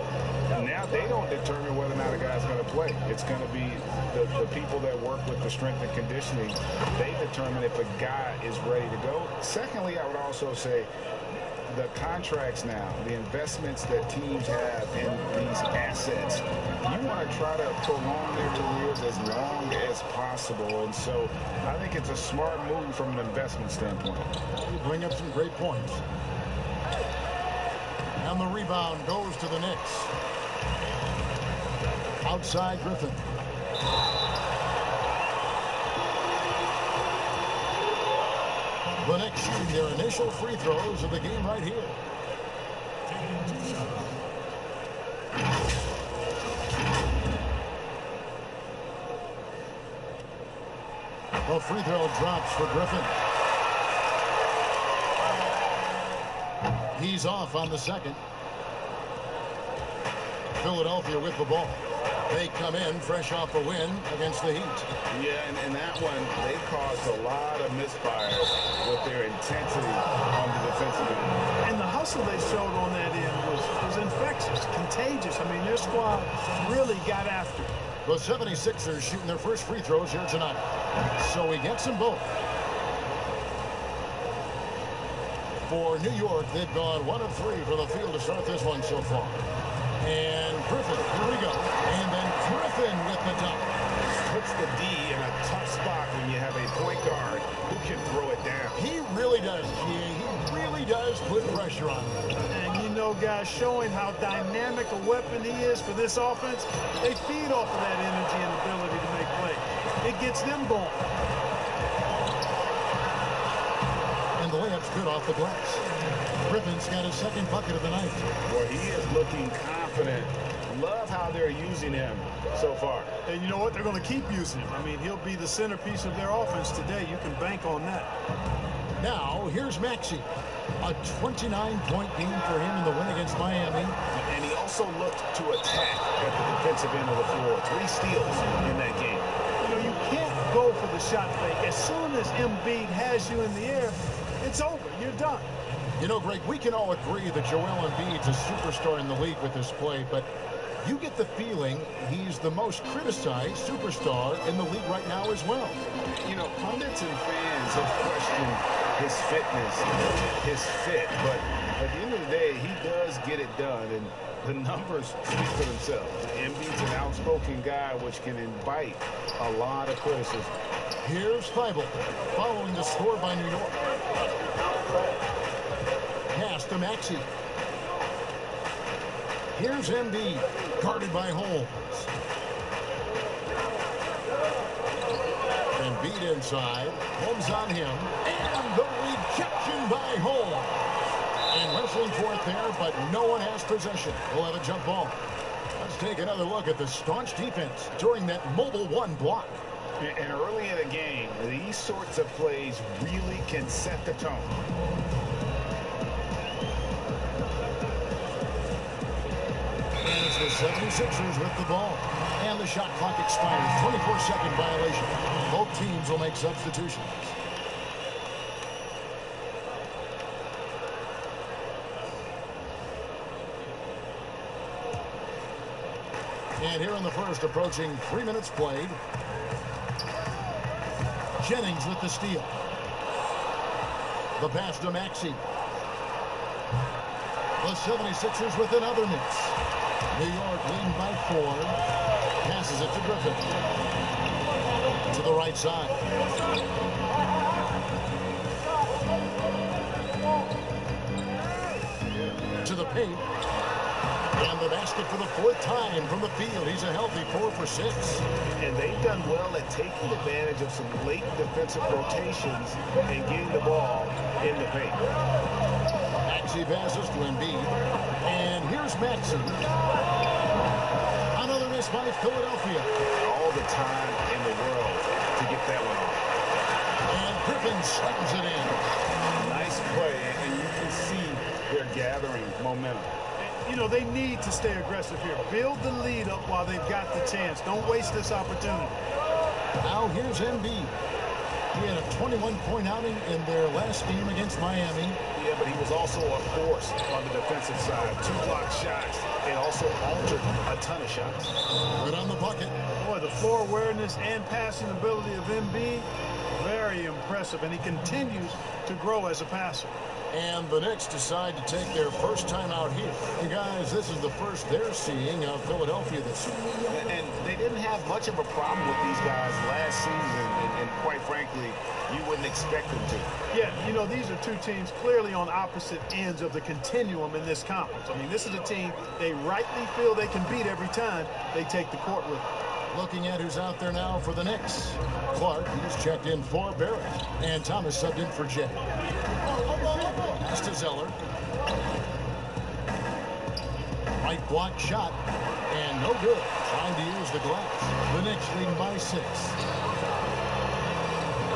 now they don't determine whether or not a guy's going to play. It's going to be the people that work with the strength and conditioning. They determine if a guy is ready to go. Secondly, I would also say the contracts now, the investments that teams have in these assets, you want to try to prolong their careers as long as possible. And so I think it's a smart move from an investment standpoint. You bring up some great points. And the rebound goes to the Knicks. Outside Griffin. The Knicks shooting their initial free throws of the game right here. The free throw drops for Griffin. He's off on the second. Philadelphia with the ball. They come in fresh off a win against the Heat. Yeah, and that one, they caused a lot of misfires with their intensity on the defensive end. And the hustle they showed on that end was infectious, contagious. I mean, their squad really got after it. The 76ers shooting their first free throws here tonight. So he gets them both. For New York, they've gone 1 of 3 from the field to start this one so far. And Griffin, here we go. And then Griffin with the dunk. Puts the D in a tough spot when you have a point guard who can throw it down. He really does, G.A. He really does put pressure on him. And you know, guys, showing how dynamic a weapon he is for this offense, they feed off of that energy and ability to make plays. It gets them going. And the layup's good off the glass. Griffin's got his second bucket of the night. Boy, he is looking confident. Love how they're using him so far. And you know what? They're going to keep using him. I mean, he'll be the centerpiece of their offense today. You can bank on that. Now, here's Maxey. A 29-point game for him in the win against Miami. And he also looked to attack at the defensive end of the floor. 3 steals in that game. You know, you can't go for the shot fake. As soon as Embiid has you in the air, it's over. You're done. You know, Greg, we can all agree that Joel Embiid's a superstar in the league with this play, but you get the feeling he's the most criticized superstar in the league right now as well. You know, pundits and fans have questioned his fitness, his fit, but at the end of the day, he does get it done, and the numbers speak for themselves. Embiid's an outspoken guy, which can invite a lot of criticism. Here's Feibel, following the score by New York. Pass to Maxey. Here's Embiid, guarded by Holmes. Embiid inside, Holmes on him, and the rejection by Holmes. And wrestling for it there, but no one has possession. We'll have a jump ball. Let's take another look at the staunch defense during that mobile 1 block. And early in the game, these sorts of plays really can set the tone. And it's the 76ers with the ball. And the shot clock expires. 24-second violation. Both teams will make substitutions. And here in the first, approaching 3 minutes played. Jennings with the steal. The pass to Maxey. The 76ers with another miss. New York leading by 4. Passes it to Griffin. To the right side. To the paint. And the basket for the 4th time from the field. He's a healthy 4 for 6. And they've done well at taking advantage of some late defensive rotations and getting the ball in the paint. Maxey passes to Embiid. And here's Maxey. Another miss by Philadelphia. All the time in the world to get that one off. And Griffin slams it in. Nice play, and you can see they're gathering momentum. You know, they need to stay aggressive here. Build the lead up while they've got the chance. Don't waste this opportunity. Now here's Embiid. He had a 21-point outing in their last game against Miami. Yeah, but he was also a force on the defensive side. 2 block shots and also altered a ton of shots. Good on the bucket. Boy, the floor awareness and passing ability of Embiid, very impressive, and he continues to grow as a passer. And the Knicks decide to take their first time out here. And guys, this is the first they're seeing of Philadelphia this year. And they didn't have much of a problem with these guys last season, and quite frankly, you wouldn't expect them to. Yeah, you know, these are two teams clearly on opposite ends of the continuum in this conference. I mean, this is a team they rightly feel they can beat every time they take the court with them. Looking at who's out there now for the Knicks. Clark, he's checked in for Barrett. And Thomas subbed in for Jay. Pass to Zeller. Right block shot. And no good. Trying to use the glass. The Knicks leading by 6.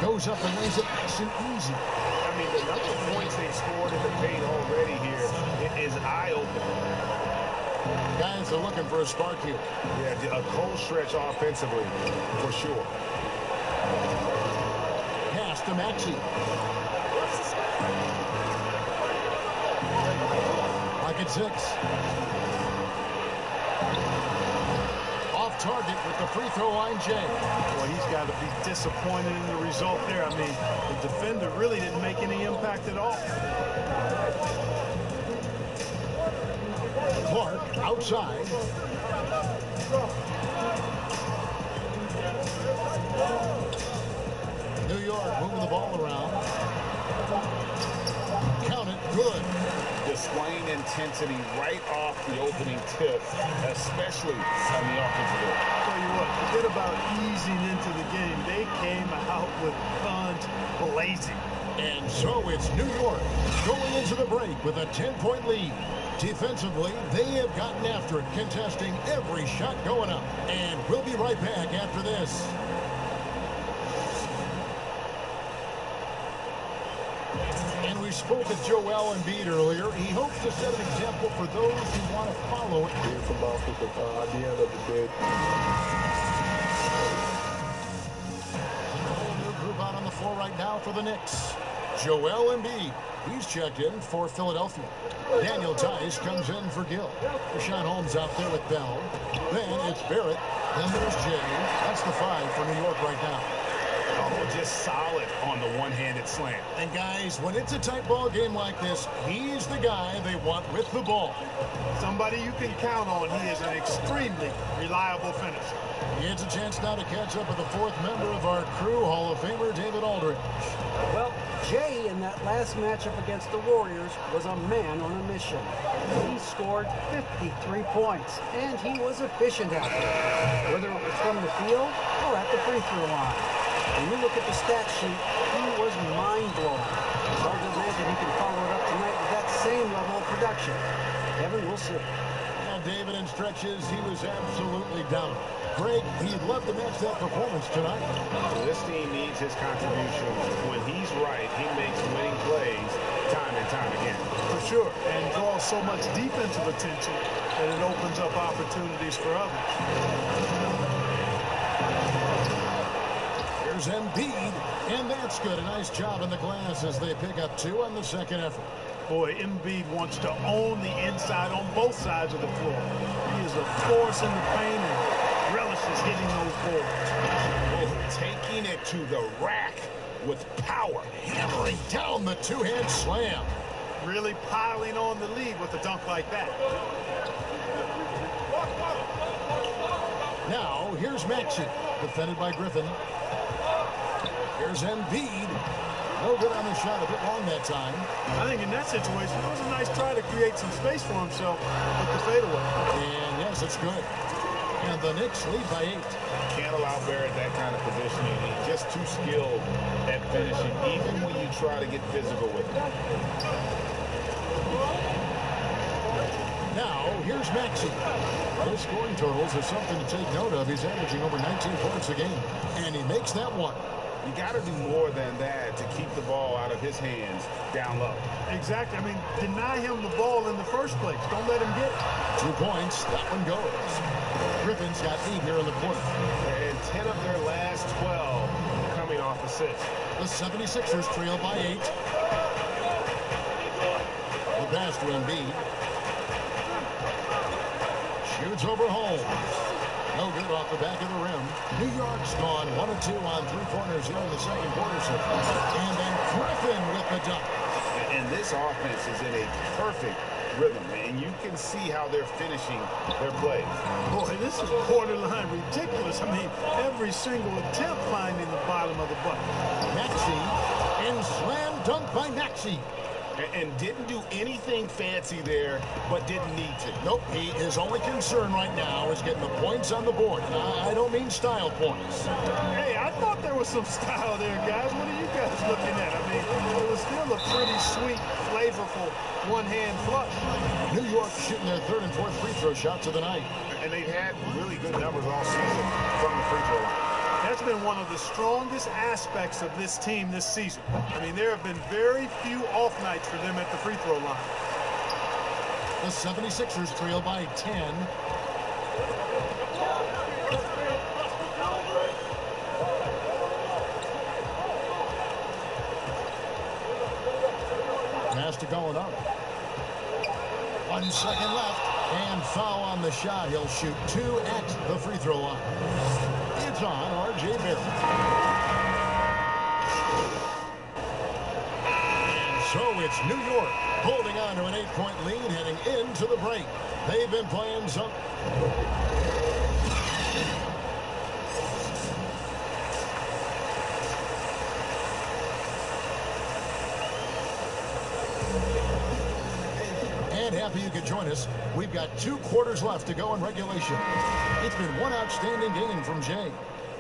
Goes up and lays it nice and easy. I mean, the number of points they've scored in the paint already here is eye-opening. Guys are looking for a spark here. Yeah, a cold stretch offensively, for sure. Pass to Maxey. Pocket 6. Off target with the free throw line, Jay. Well, he's got to be disappointed in the result there. I mean, the defender really didn't make any impact at all. Clark out outside. New York moving the ball around. Count it, good. Displaying intensity right off the opening tip, especially on the offensive end. Tell you what, forget about easing into the game. They came out with guns blazing. And so it's New York going into the break with a 10-point lead. Defensively, they have gotten after it, contesting every shot going up. And we'll be right back after this. And we spoke with Joel Embiid earlier. He hopes to set an example for those who want to follow it. It's about at the end of the day. New group out on the floor right now for the Knicks. Joel Embiid, he's checked in for Philadelphia. Daniel Tice comes in for Gill. Rashawn Holmes out there with Bell. Then it's Barrett. Then there's Jay. That's the 5 for New York right now. Oh, just solid on the one-handed slam. And guys, when it's a tight ball game like this, he's the guy they want with the ball. Somebody you can count on. He is an extremely reliable finisher. He has a chance now to catch up with the 4th member of our crew, Hall of Famer David Aldridge. Well, Jay in that last matchup against the Warriors was a man on a mission. He scored 53 points, and he was efficient out there, whether it was from the field or at the free throw line. When you look at the stat sheet, he was mind-blowing. It's hard to imagine he can follow it up tonight with that same level of production. Kevin, we'll see. Well, David, in stretches, he was absolutely down. Greg, he'd love to match that performance tonight. So this team needs his contribution. When he's right, he makes winning plays time and time again. For sure, and draws so much defensive attention that it opens up opportunities for others. Here's Embiid, and that's good. A nice job in the glass as they pick up 2 on the second effort. Boy, Embiid wants to own the inside on both sides of the floor. He is a force in the paint and relishes hitting those boards. Oh, taking it to the rack with power. Hammering down the 2-hand slam. Really piling on the lead with a dunk like that. Now, here's Maxey, defended by Griffin. Here's Embiid. No good on the shot, a bit long that time. I think in that situation, it was a nice try to create some space for himself with the fadeaway. And yes, it's good. And the Knicks lead by 8. Can't allow Barrett that kind of positioning. He's just too skilled at finishing, even when you try to get physical with him. Now, here's Maxey. His scoring totals are something to take note of. He's averaging over 19 points a game, and he makes that one. You got to do more than that to keep the ball out of his hands down low. Exactly. I mean, deny him the ball in the first place. Don't let him get it. 2 points. That one goes. Griffin's got 8 here in the quarter. And 10 of their last 12 coming off assists. The 76ers trail by 8. The pass to Embiid. Shoots over Holmes. No good off the back of the rim. New York's gone 1 of 2 on 3-pointers here in the second quarter. And then Griffin with the dunk. And this offense is in a perfect rhythm, and you can see how they're finishing their plays. Boy, this is borderline ridiculous. I mean, every single attempt finding the bottom of the bucket. Maxey, and slam dunk by Maxey. And didn't do anything fancy there, but didn't need to. Nope, his only concern right now is getting the points on the board. I don't mean style points. Hey, I thought there was some style there, guys. What are you guys looking at? I mean, it was still a pretty sweet, flavorful one-hand flush. New York shooting their 3rd and 4th free throw shots of the night. And they've had really good numbers all season from the free throw line. That's been one of the strongest aspects of this team this season. I mean, there have been very few off nights for them at the free throw line. The 76ers trail by 10. Pass to Gallinari. 1 second left. And foul on the shot. He'll shoot 2 at the free throw line. It's on R.J. Barrett. And So it's New York holding on to an 8-point lead heading into the break. They've been playing some. And happy you could join us. We've got 2 quarters left to go in regulation. It's been one outstanding game from Jay.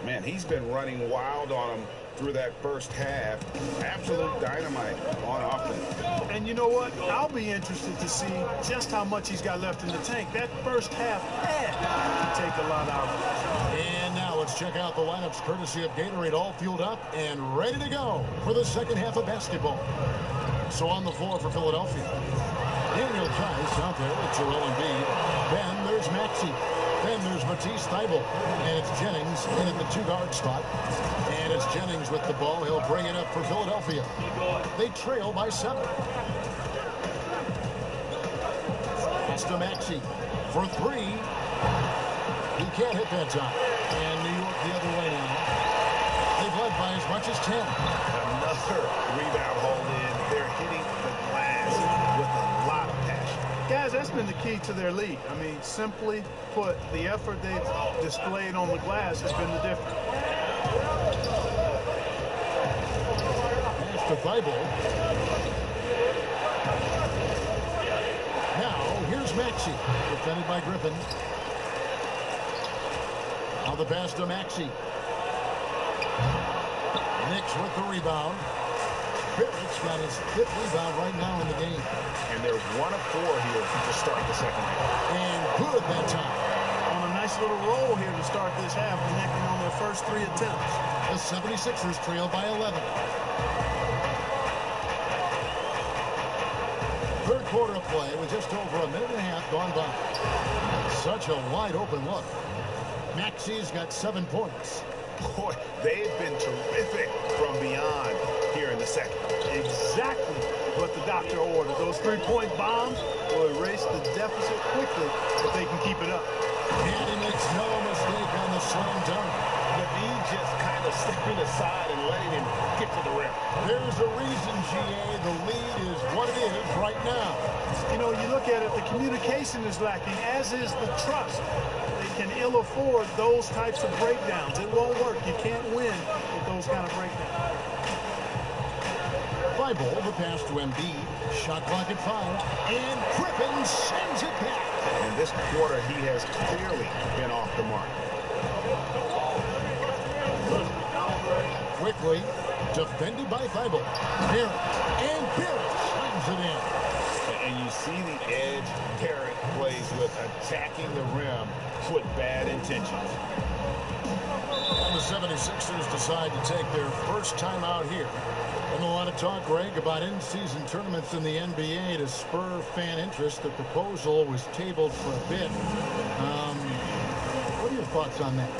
Man, he's been running wild on him through that first half. Absolute dynamite on offense. And you know what? I'll be interested to see just how much he's got left in the tank. That first half had to take a lot out of it. And now let's check out the lineups courtesy of Gatorade, all fueled up and ready to go for the second half of basketball. So on the floor for Philadelphia, Daniel Tice out there with Joel Embiid. Then there's Maxey. Then there's Matisse Thybulle. And it's Jennings in at the 2-guard spot. And it's Jennings with the ball. He'll bring it up for Philadelphia. They trail by 7. Pass to Maxey for 3. He can't hit that time. And New York the other way now. They've led by as much as 10. Another rebound hold in. They're hitting the glass with a lot of passion. Guys, that's been the key to their lead. I mean, simply put, the effort they've displayed on the glass has been the difference. Pass to Thybulle. Now, here's Maxey, defended by Griffin. Now the pass to Maxey. Knicks with the rebound. Barrett's got his 5th rebound right now in the game. And they're 1 of 4 here to start the second half. And good that time. On a nice little roll here to start this half, connecting on their first 3 attempts. The 76ers trail by 11. Third quarter of play with just over a minute and a half gone by. Such a wide open look. Maxey's got 7 points. Boy, they've been terrific from beyond here in the second. Exactly what the doctor ordered. Those 3-point bombs will erase the deficit quickly if they can keep it up. And he makes no mistake on the slam dunk. He just kind of stepping aside and letting him get to the rim. There's a reason, GA, the lead is what it is right now. You know, you look at it, the communication is lacking, as is the trust. They can ill afford those types of breakdowns. It won't work. You can't win with those kind of breakdowns. Thybulle, the pass to Embiid. Shot clock at 5. And Griffin sends it back. And this quarter, he has clearly been off the mark. Quickly, defended by Thybulle. Barrett, and Barrett slams it in. And you see the edge Barrett plays with, attacking the rim with bad intentions. And the 76ers decide to take their first time out here. And a lot of talk, Greg, about in-season tournaments in the NBA to spur fan interest. The proposal was tabled for a bit. What are your thoughts on that?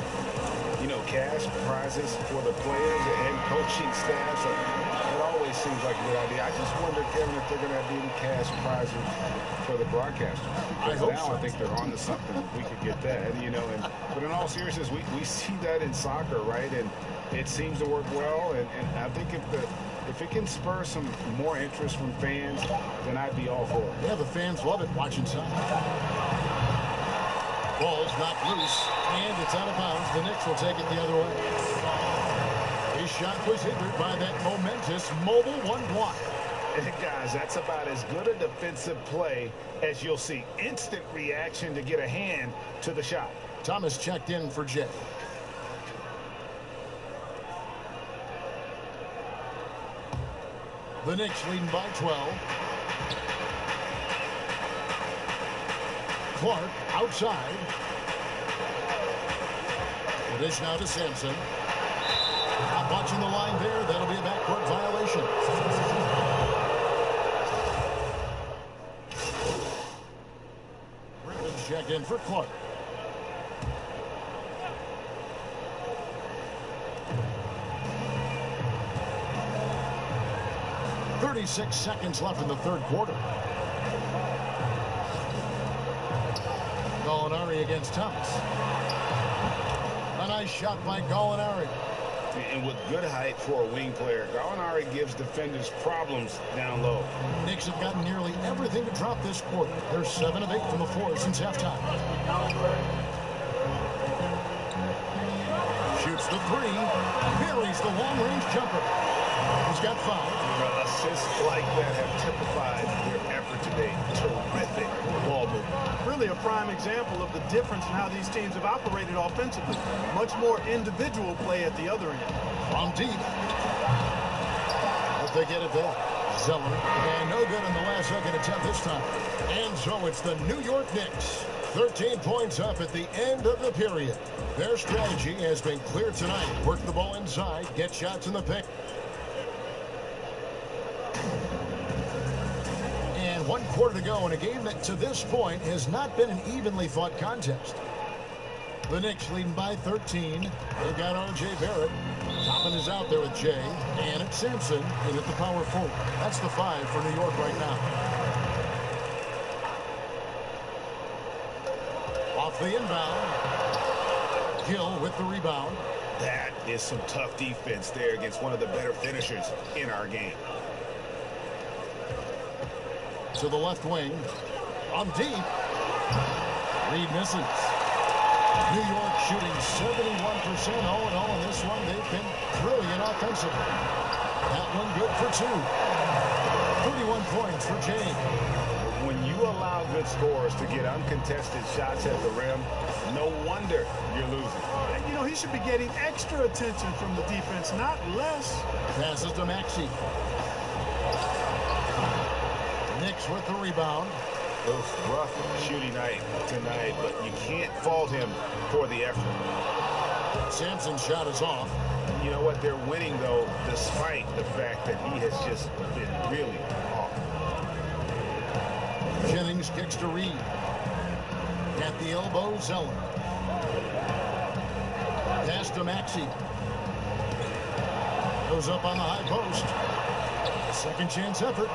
You know, cash prizes for the players and coaching staffs, it always seems like a good idea. I just wonder, Kevin, if they're going to have any cash prizes for the broadcasters. I hope now so. I think they're on to something. We could get that, you know. But in all seriousness, we see that in soccer, right? And it seems to work well. And I think if it can spur some more interest from fans, then I'd be all for it. Yeah, the fans love it watching soccer. Ball's knocked loose, and it's out of bounds. The Knicks will take it the other way. His shot was hindered by that momentous mobile 1 block. And guys, that's about as good a defensive play as you'll see. Instant reaction to get a hand to the shot. Thomas checked in for Jay. The Knicks leading by 12. Clark outside. The dish now to Sampson. Not watching the line there. That'll be a backcourt violation. Griffin checked in for Clark. .36 seconds left in the third quarter. Gallinari against Thomas. A nice shot by Gallinari. And with good height for a wing player, Gallinari gives defenders problems down low. Knicks have gotten nearly everything to drop this quarter. They're 7 of 8 from the floor since halftime. Shoots the three. Buries the long-range jumper. He's got 5. Assists like that have typified their effort today. Terrific ball movement. Really a prime example of the difference in how these teams have operated offensively. Much more individual play at the other end. From deep. But they get it back. Zeller. And no good in the last second attempt this time. And so it's the New York Knicks. 13 points up at the end of the period. Their strategy has been clear tonight. Work the ball inside, get shots in the paint. And 1 quarter to go in a game that to this point has not been an evenly fought contest. The Knicks leading by 13. They've got R.J. Barrett. Toppin is out there with Jay. And it's Sampson in at the power forward. That's the 5 for New York right now. Off the inbound. Hill with the rebound. That is some tough defense there against one of the better finishers in our game. To the left wing. On deep. Reed misses. New York shooting 71% all in all in this one. They've been brilliant offensively. That one good for 2. 31 points for Jay. When you allow good scorers to get uncontested shots at the rim, no wonder you're losing. And, you know, he should be getting extra attention from the defense, not less. Passes to Maxey. Knicks with the rebound. Rough shooting night tonight, but you can't fault him for the effort. Sampson's shot is off. You know what? They're winning, though, despite the fact that he has just been really off. Jennings kicks to Reed. At the elbow, Zeller. Pass to Maxey. Goes up on the high post. Second chance effort.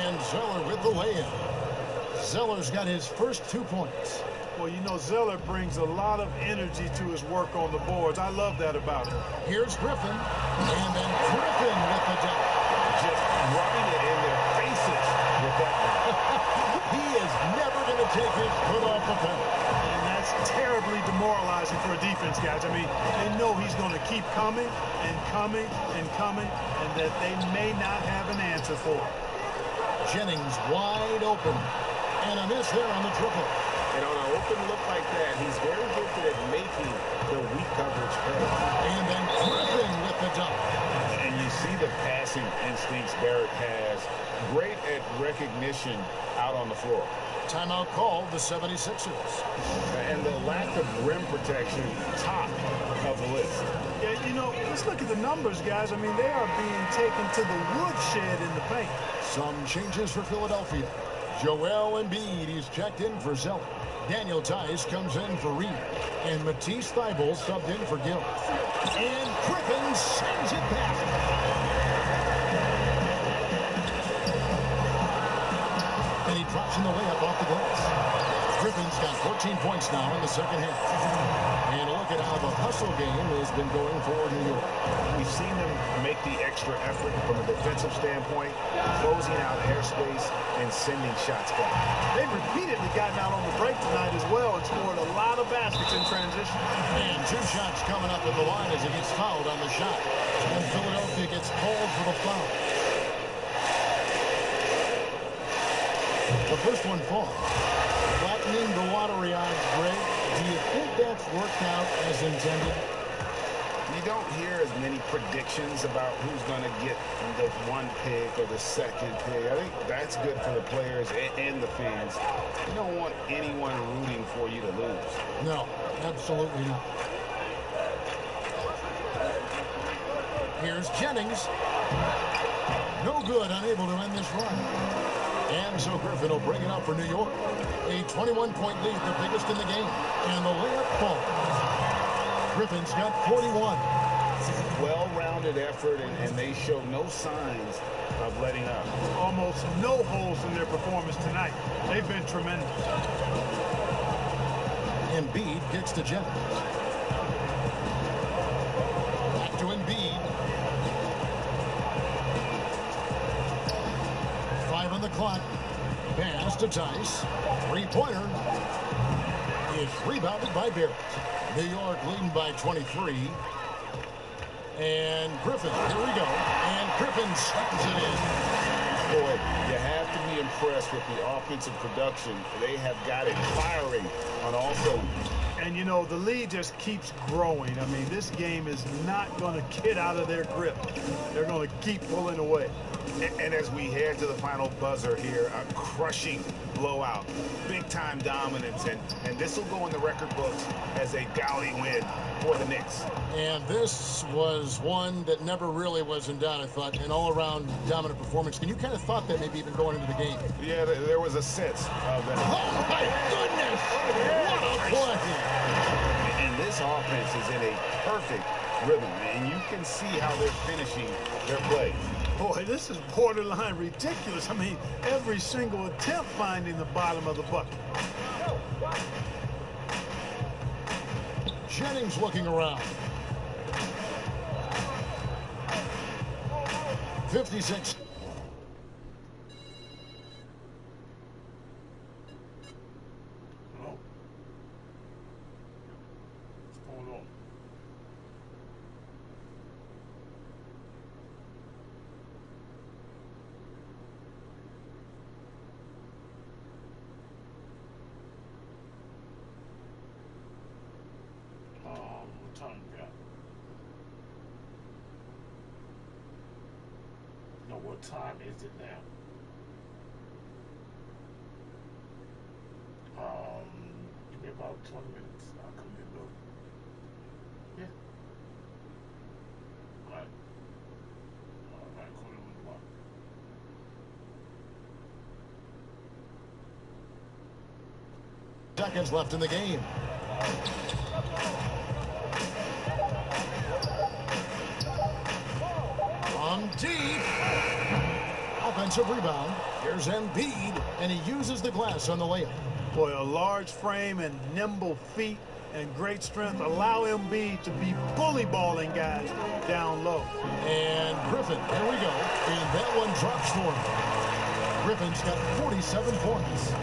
And Zeller with the layup. Zeller's got his first 2 points. Well, you know, Zeller brings a lot of energy to his work on the boards. I love that about him. Here's Griffin. And then Griffin with the dunk. Just rubbing it in their faces with that one. He is never going to take his foot off the pedal. And that's terribly demoralizing for a defense, guys. I mean, they know he's going to keep coming and coming and coming, and that they may not have an answer for it. Jennings wide open. And a miss there on the triple. And on an open look like that, he's very good at making the weak coverage pay. And then Griffin with the dunk. And you see the passing instincts Barrett has. Great at recognition out on the floor. Timeout called the 76ers. And the lack of rim protection, top of the list. Yeah, you know, let's look at the numbers, guys. I mean, they are being taken to the woodshed in the paint. Some changes for Philadelphia. Joel Embiid, he's checked in for Zeller. Daniel Tice comes in for Reed. And Matisse Thybulle subbed in for Gill. And Griffin sends it back. And he drops in the layup off the glass. Griffin's got 14 points now in the second half. And look at how the hustle game has been going for New York. We've seen them make the extra effort from a defensive standpoint, closing out airspace and sending shots back. They've repeatedly gotten out on the break tonight as well and scored a lot of baskets in transition. And 2 shots coming up at the line as he gets fouled on the shot. And Philadelphia gets called for the foul. The first one falls. Flattening the watery odds break. Do you think that's worked out as intended? You don't hear as many predictions about who's going to get the 1 pick or the 2nd pick. I think that's good for the players and the fans. You don't want anyone rooting for you to lose. No, absolutely not. Here's Jennings. No good, unable to end this run. And so Griffin will bring it up for New York. A 21-point lead, the biggest in the game. And the layup falls. Griffin's got 41. Well-rounded effort, and they show no signs of letting up. Almost no holes in their performance tonight. They've been tremendous. Embiid kicks to Jennings. Back to Embiid. clock. Pass to Tice. Three-pointer is rebounded by Barrett. New York leading by 23. And Griffin, here we go. And Griffin slams it in. Boy, you have to be impressed with the offensive production. They have got it firing on all cylinders. And, you know, the lead just keeps growing. I mean, this game is not going to get out of their grip. They're going to keep pulling away. And as we head to the final buzzer here, a crushing blowout, big-time dominance, and this will go in the record books as a gaudy win for the Knicks. And this was one that never really was in doubt, I thought, an all-around dominant performance. And you kind of thought that maybe even going into the game. Yeah, there was a sense of that. Oh, my goodness! What a play! And this offense is in a perfect rhythm, and you can see how they're finishing their play. Boy, this is borderline ridiculous. I mean, every single attempt finding the bottom of the bucket. Jennings looking around. 56. What time is it now? Give me about 20 minutes. I'll come in though. Yeah. All right. All right, quarter to 1. Seconds left in the game. On deep. Offensive rebound. Here's Embiid, and he uses the glass on the layup. Boy, a large frame and nimble feet and great strength allow Embiid to be bully balling guys down low. And Griffin, here we go. And that one drops for him. Griffin's got 47 points.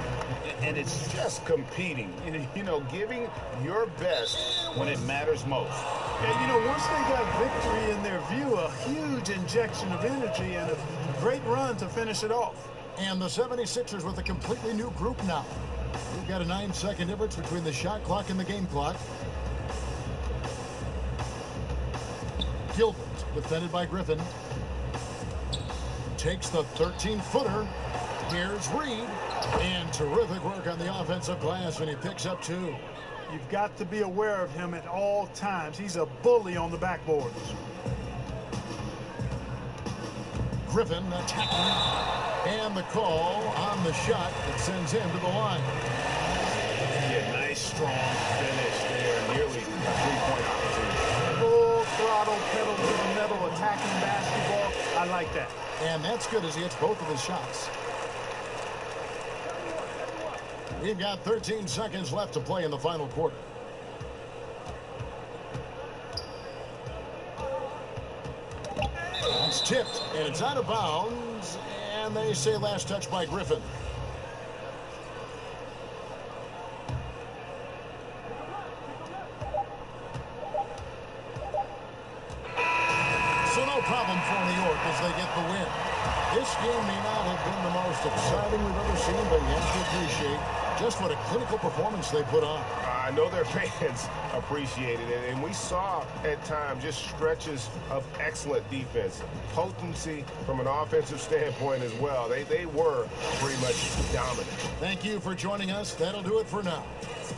And it's just competing, you know, giving your best when it matters most. And, you know, once they got victory in their view, a huge injection of energy and a great run to finish it off. And the 76ers with a completely new group now. We've got a 9-second difference between the shot clock and the game clock. Gilbert, defended by Griffin. Takes the 13-footer. Here's Reed. And terrific work on the offensive glass, and he picks up 2. You've got to be aware of him at all times. He's a bully on the backboards. Griffin attacking. And the call on the shot that sends him to the line. Yeah, nice, strong finish there. Nearly a three-point opportunity. Full throttle, pedal to the metal, attacking basketball. I like that. And that's good as he hits both of his shots. We've got 13 seconds left to play in the final quarter. It's tipped, and it's out of bounds, and they say last touch by Griffin. So no problem for New York as they get the win. This game may not have been the most exciting we've ever seen, but you have to appreciate just what a clinical performance they put on. I know their fans appreciated it, and we saw at times just stretches of excellent defense, potency from an offensive standpoint as well. They were pretty much dominant. Thank you for joining us. That'll do it for now.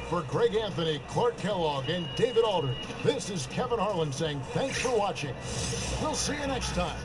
For Greg Anthony, Clark Kellogg, and David Aldridge, this is Kevin Harlan saying thanks for watching. We'll see you next time.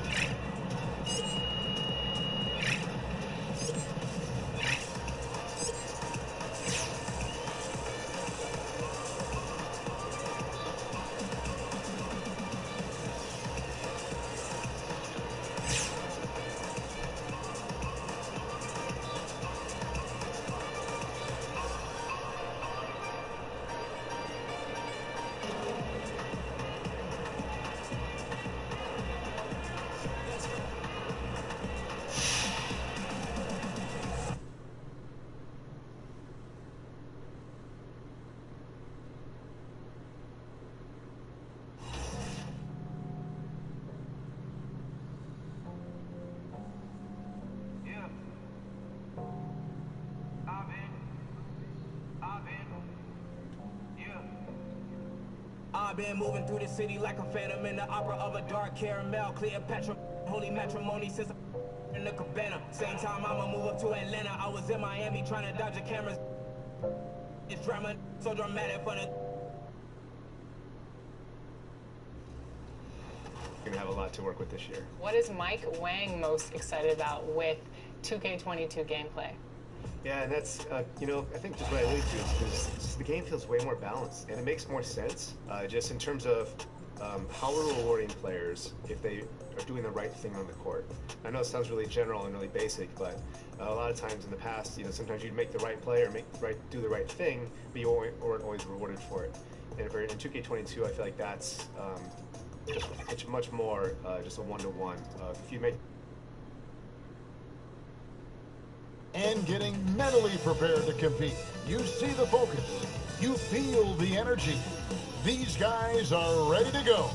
I've been moving through the city like a phantom in the opera of a dark caramel. Cleopatra, holy matrimony since in the cabana. Same time I'ma move up to Atlanta. I was in Miami trying to dodge the cameras. It's drama, so dramatic for the... Gonna have a lot to work with this year. What is Mike Wang most excited about with 2K22 gameplay? Yeah, and that's, you know, I think just what I alluded to is the game feels way more balanced, and it makes more sense just in terms of how we're rewarding players if they are doing the right thing on the court. I know it sounds really general and really basic, but a lot of times in the past, you know, sometimes you'd make the right play or do the right thing, but you weren't always rewarded for it. And in 2K22, I feel like that's it's much more just a one-to-one. If you make and getting mentally prepared to compete. You see the focus. You feel the energy. These guys are ready to go.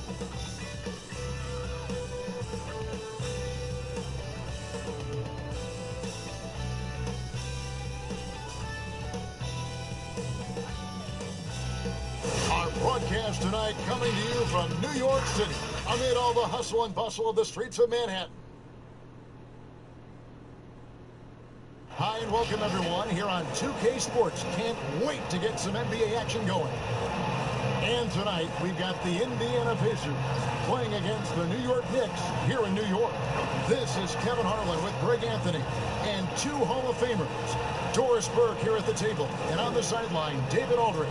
Our broadcast tonight coming to you from New York City, amid all the hustle and bustle of the streets of Manhattan. Hi and welcome everyone here on 2K Sports. Can't wait to get some NBA action going. And tonight we've got the Indiana Pacers playing against the New York Knicks here in New York. This is Kevin Harlan with Greg Anthony and two Hall of Famers. Doris Burke here at the table, and on the sideline, David Aldridge.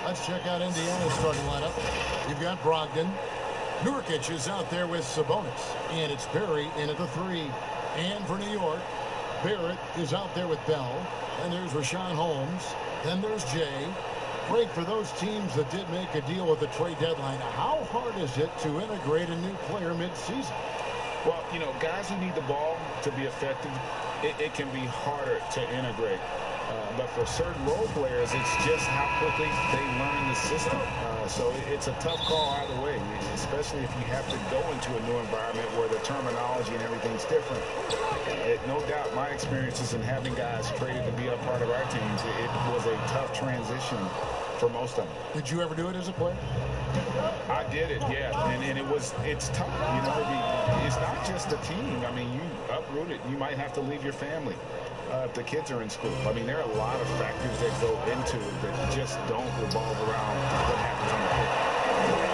Let's check out Indiana's starting lineup. You've got Brogdon. Nurkic is out there with Sabonis, and it's Barry in at the 3. And for New York, Barrett is out there with Bell. And there's Rashawn Holmes. Then there's Jay. Great for those teams that did make a deal with the trade deadline. How hard is it to integrate a new player mid-season? Well, you know, guys who need the ball to be effective, it can be harder to integrate. But for certain role players, it's just how quickly they learn the system. So it's a tough call either way, especially if you have to go into a new environment where the terminology and everything's different. No doubt my experiences in having guys traded to be a part of our teams, it was a tough transition for most of them. Did you ever do it as a player? I did it, yeah, and it's tough, you know. It's not just a team. I mean, you uproot it, you might have to leave your family if the kids are in school. I mean, there are a lot of factors that go into it that just don't revolve around what happens on the court.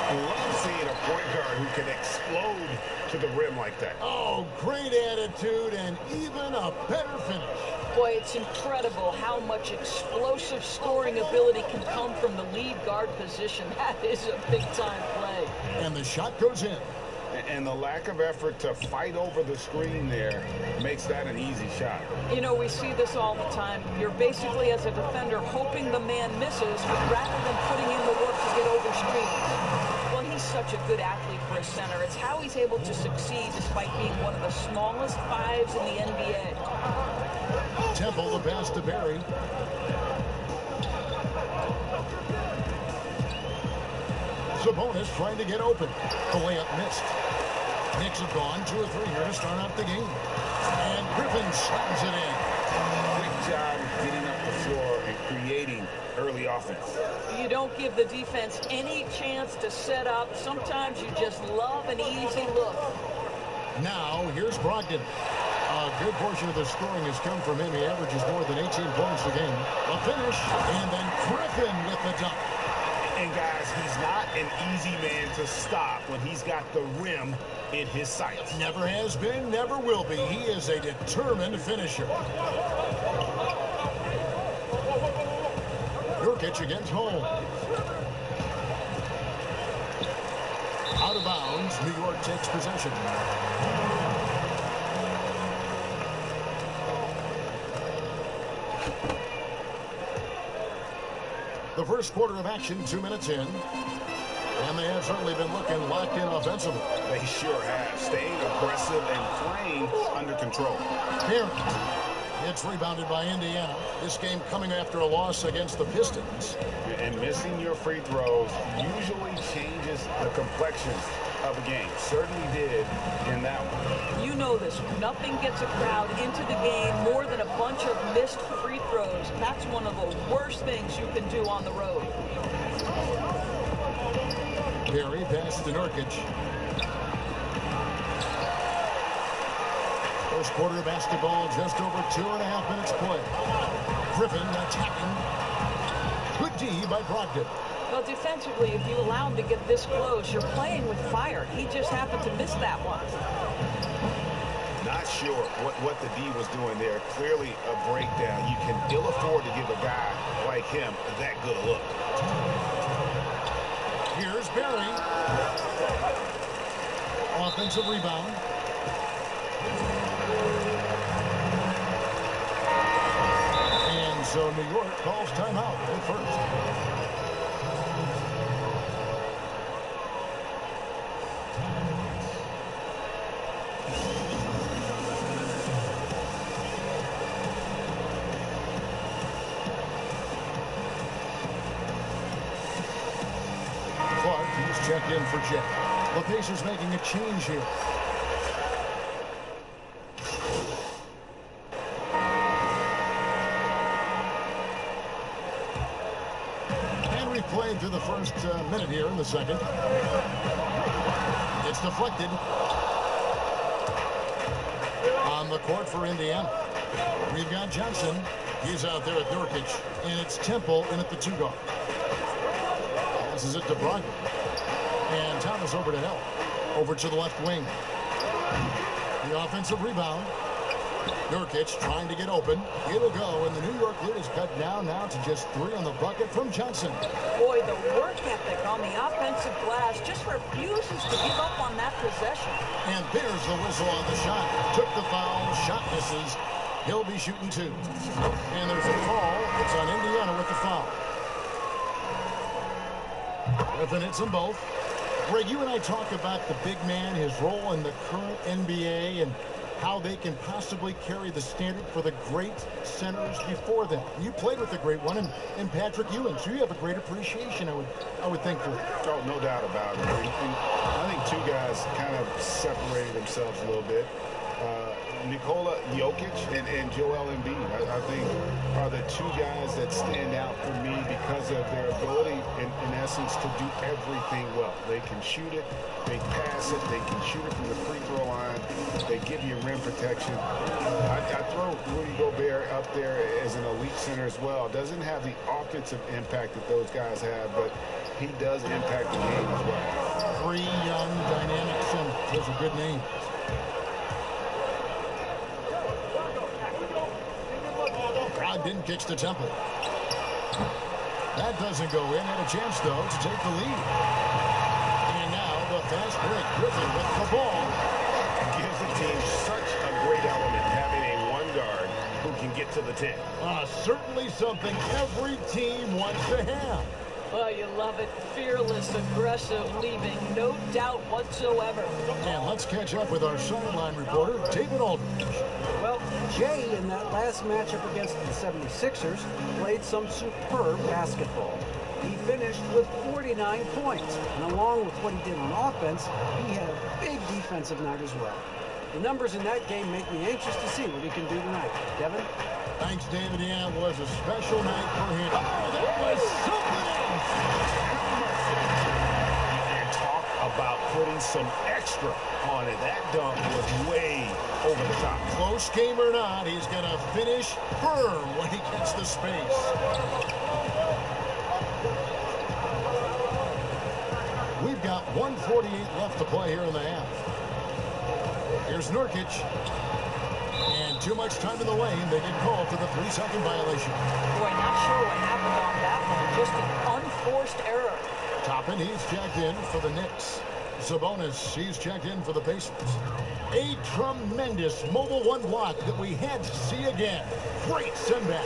I love seeing a point guard who can explode to the rim like that. Oh, great attitude and even a better finish. Boy, it's incredible how much explosive scoring ability can come from the lead guard position. That is a big-time play. And the shot goes in. And the lack of effort to fight over the screen there makes that an easy shot. You know, we see this all the time. You're basically, as a defender, hoping the man misses rather than putting in the work to get over screen. Well, he's such a good athlete for a center. It's how he's able to succeed despite being one of the smallest fives in the NBA. Temple, the pass to Barry. Sabonis trying to get open. The layup missed. Knicks have gone 2 or 3 here to start out the game. And Griffin slams it in. Quick job getting up the floor and creating early offense. You don't give the defense any chance to set up. Sometimes you just love an easy look. Now, here's Brogdon. A good portion of the scoring has come from him. He averages more than 18 points a game. A finish, and then Griffin with the dunk. And guys, he's not an easy man to stop when he's got the rim in his sights. Never has been, never will be. He is a determined finisher. Nurkic against Holmes. Out of bounds, New York takes possession. The first quarter of action, 2 minutes in. And they have certainly been looking locked in offensively. They sure have. Staying aggressive and playing under control. Barrett. It's rebounded by Indiana. This game coming after a loss against the Pistons. And missing your free throws usually changes the complexion of a game. Certainly did in that one. You know this. Nothing gets a crowd into the game more than a bunch of missed free throws. That's one of the worst things you can do on the road. Perry passes to Nurkic. First quarter of basketball, just over 2.5 minutes play. Griffin attacking. Good D by Brogdon. Well, defensively, if you allow him to get this close, you're playing with fire. He just happened to miss that one. Not sure what the D was doing there. Clearly a breakdown. You can ill afford to give a guy like him that good a look. Here's Barry. Offensive rebound. And so New York calls timeout at first. Checked in for Jet. The Pacers making a change here. And we played through the first minute here in the second. It's deflected. On the court for Indiana. We've got Johnson. He's out there at Nurkic. And it's Temple in at the 2 guard. Passes it to Brogdon. And Thomas over to help. Over to the left wing. The offensive rebound. Nurkic trying to get open. It'll go, and the New York lead is cut down now to just 3 on the bucket from Johnson. Boy, the work ethic on the offensive glass just refuses to give up on that possession. And there's the whistle on the shot. Took the foul. Shot misses. He'll be shooting 2. And there's a call. It's on Indiana with the foul. Griffin hits them both. Greg, you and I talk about the big man, his role in the current NBA, and how they can possibly carry the standard for the great centers before them. You played with the great one, and Patrick Ewing, so you have a great appreciation, I would think, for it. Oh, no doubt about it. I think 2 guys kind of separated themselves a little bit. Nikola Jokic and Joel Embiid, I think, are the 2 guys that stand out for me because of their ability, in essence, to do everything well. They can shoot it, they pass it, they can shoot it from the free throw line, they give you rim protection. I throw Rudy Gobert up there as an elite center as well. Doesn't have the offensive impact that those guys have, but he does impact the game as well. 3 young, dynamic centers. Those are good names. Brogdon kicks to Temple. That doesn't go in. Had a chance, though, to take the lead. And now the fast break. Griffin with the ball. Gives the team such a great element, having a 1 guard who can get to the 10. Certainly something every team wants to have. Oh, you love it. Fearless, aggressive, leaving no doubt whatsoever. And let's catch up with our sideline reporter, David Aldridge. Well, Jay, in that last matchup against the 76ers, played some superb basketball. He finished with 49 points, and along with what he did on offense, he had a big defensive night as well. The numbers in that game make me anxious to see what he can do tonight. Devin? Thanks, David. Yeah, it was a special night for him. Oh, that was something else. And talk about putting some extra on it. That dunk was way over the top. Close game or not, he's going to finish firm when he gets the space. We've got 1:48 left to play here in the half. Here's Nurkic. And too much time in the lane. They get called for the 3-second violation. Boy, not sure what happened on that one. Just an unforced error. Toppin, he's checked in for the Knicks. Sabonis, he's checked in for the Pacers. A tremendous mobile 1 block that we had to see again. Great send-back.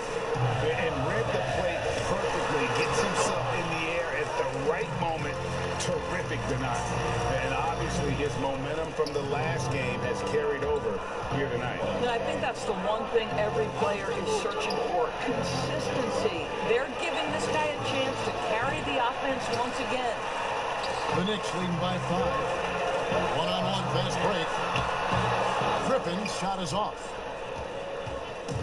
And read the play perfectly. Gets himself in the air at the right moment. Terrific denial. And obviously his momentum from the last game has carried over here tonight. And I think that's the one thing every player is searching for. Consistency. They're giving this guy a chance to carry the offense once again. The Knicks leading by 5. 1-on-1 fast break. Griffin's shot is off.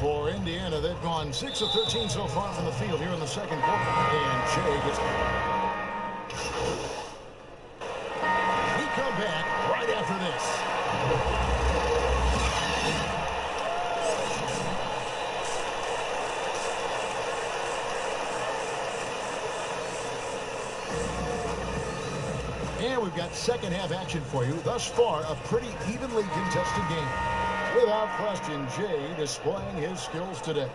For Indiana, they've gone 6 of 13 so far from the field here in the second quarter. And Shea gets this. And we've got second half action for you. Thus far, a pretty evenly contested game. Without question, Jay displaying his skills today.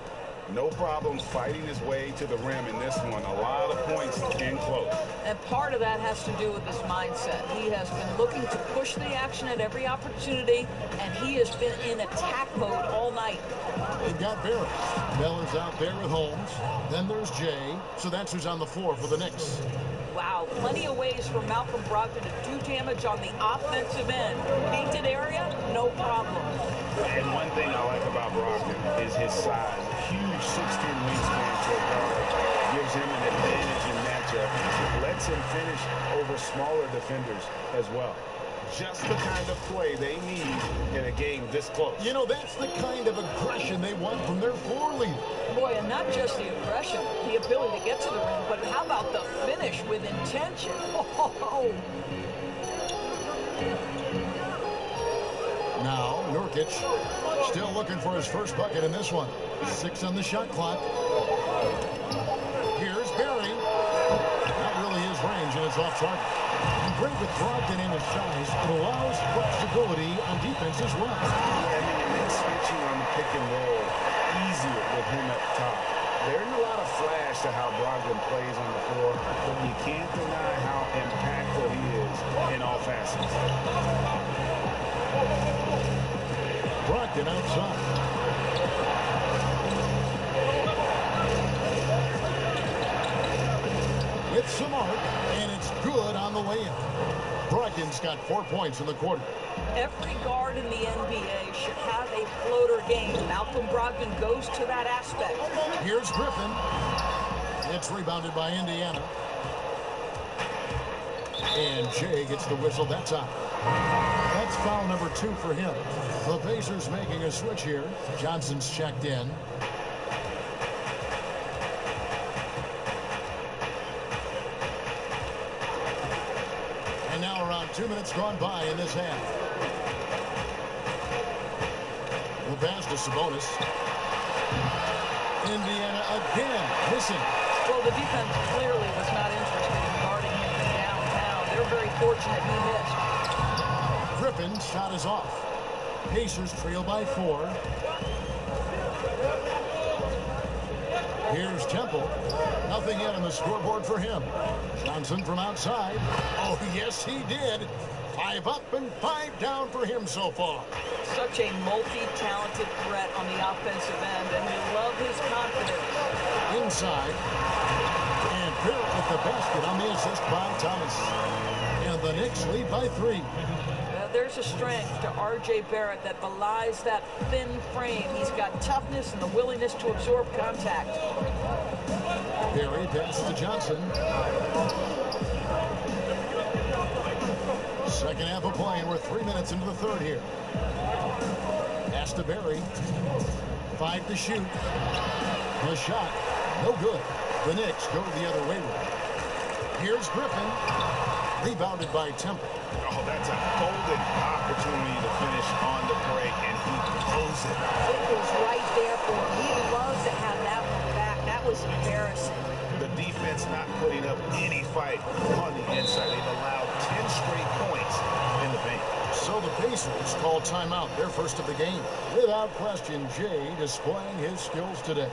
No problem fighting his way to the rim in this one. A lot of points in close. And part of that has to do with his mindset. He has been looking to push the action at every opportunity, and he has been in attack mode all night. They've got Barry. Miller's out there with Holmes. Then there's Jay. So that's who's on the floor for the Knicks. Wow, plenty of ways for Malcolm Brogdon to do damage on the offensive end. Painted area, no problem. And one thing I like about Brogdon is his size. Huge 6'10" wingspan for a guard. Gives him an advantage in matchup. Lets him finish over smaller defenders as well. Just the kind of play they need in a game this close. You know, that's the kind of aggression they want from their floor leader. Boy, and not just the aggression, the ability to get to the rim, but how about the finish with intention? Oh. Now, Nurkic still looking for his first bucket in this one. 6 on the shot clock. Here's Barry. Not really his range, and it's off target. And great with Brogdon and his size, it allows flexibility on defense as well. Yeah, I mean, it makes switching on the pick and roll easier with him at the top. There isn't a lot of flash to how Brogdon plays on the floor, but you can't deny how impactful he is in all facets. Brogdon outside. It's the mark, and it's good on the way in. Brogdon's got 4 points in the quarter. Every guard in the NBA should have a floater game. Malcolm Brogdon goes to that aspect. Here's Griffin. It's rebounded by Indiana. And Jay gets the whistle. That's out. That's foul number 2 for him. The Pacers making a switch here. Johnson's checked in. And now around 2 minutes gone by in this half. The pass to Sabonis. Indiana again missing. Well, the defense clearly was not interested in guarding him from downtown. They're very fortunate he missed. Griffin's shot is off. Pacers trail by 4. Here's Temple. Nothing yet on the scoreboard for him. Johnson from outside. Oh, yes, he did. 5 up and 5 down for him so far. Such a multi-talented threat on the offensive end, and we love his confidence. Inside. And Barrett with the basket on the assist by Thomas. And the Knicks lead by 3. There's a strength to R.J. Barrett that belies that thin frame. He's got toughness and the willingness to absorb contact. Barry passes to Johnson. Second half of play, and we're 3 minutes into the third here. Pass to Barry. 5 to shoot. The shot, no good. The Knicks go the other way with it. Here's Griffin. Rebounded by Temple. Oh, that's a golden opportunity to finish on the break, and he blows it. It was right there for him. He'd love to have that one back. That was embarrassing. The defense not putting up any fight on the inside. They've allowed 10 straight points in the paint. So the Pacers call timeout, their first of the game. Without question, Jay displaying his skills today.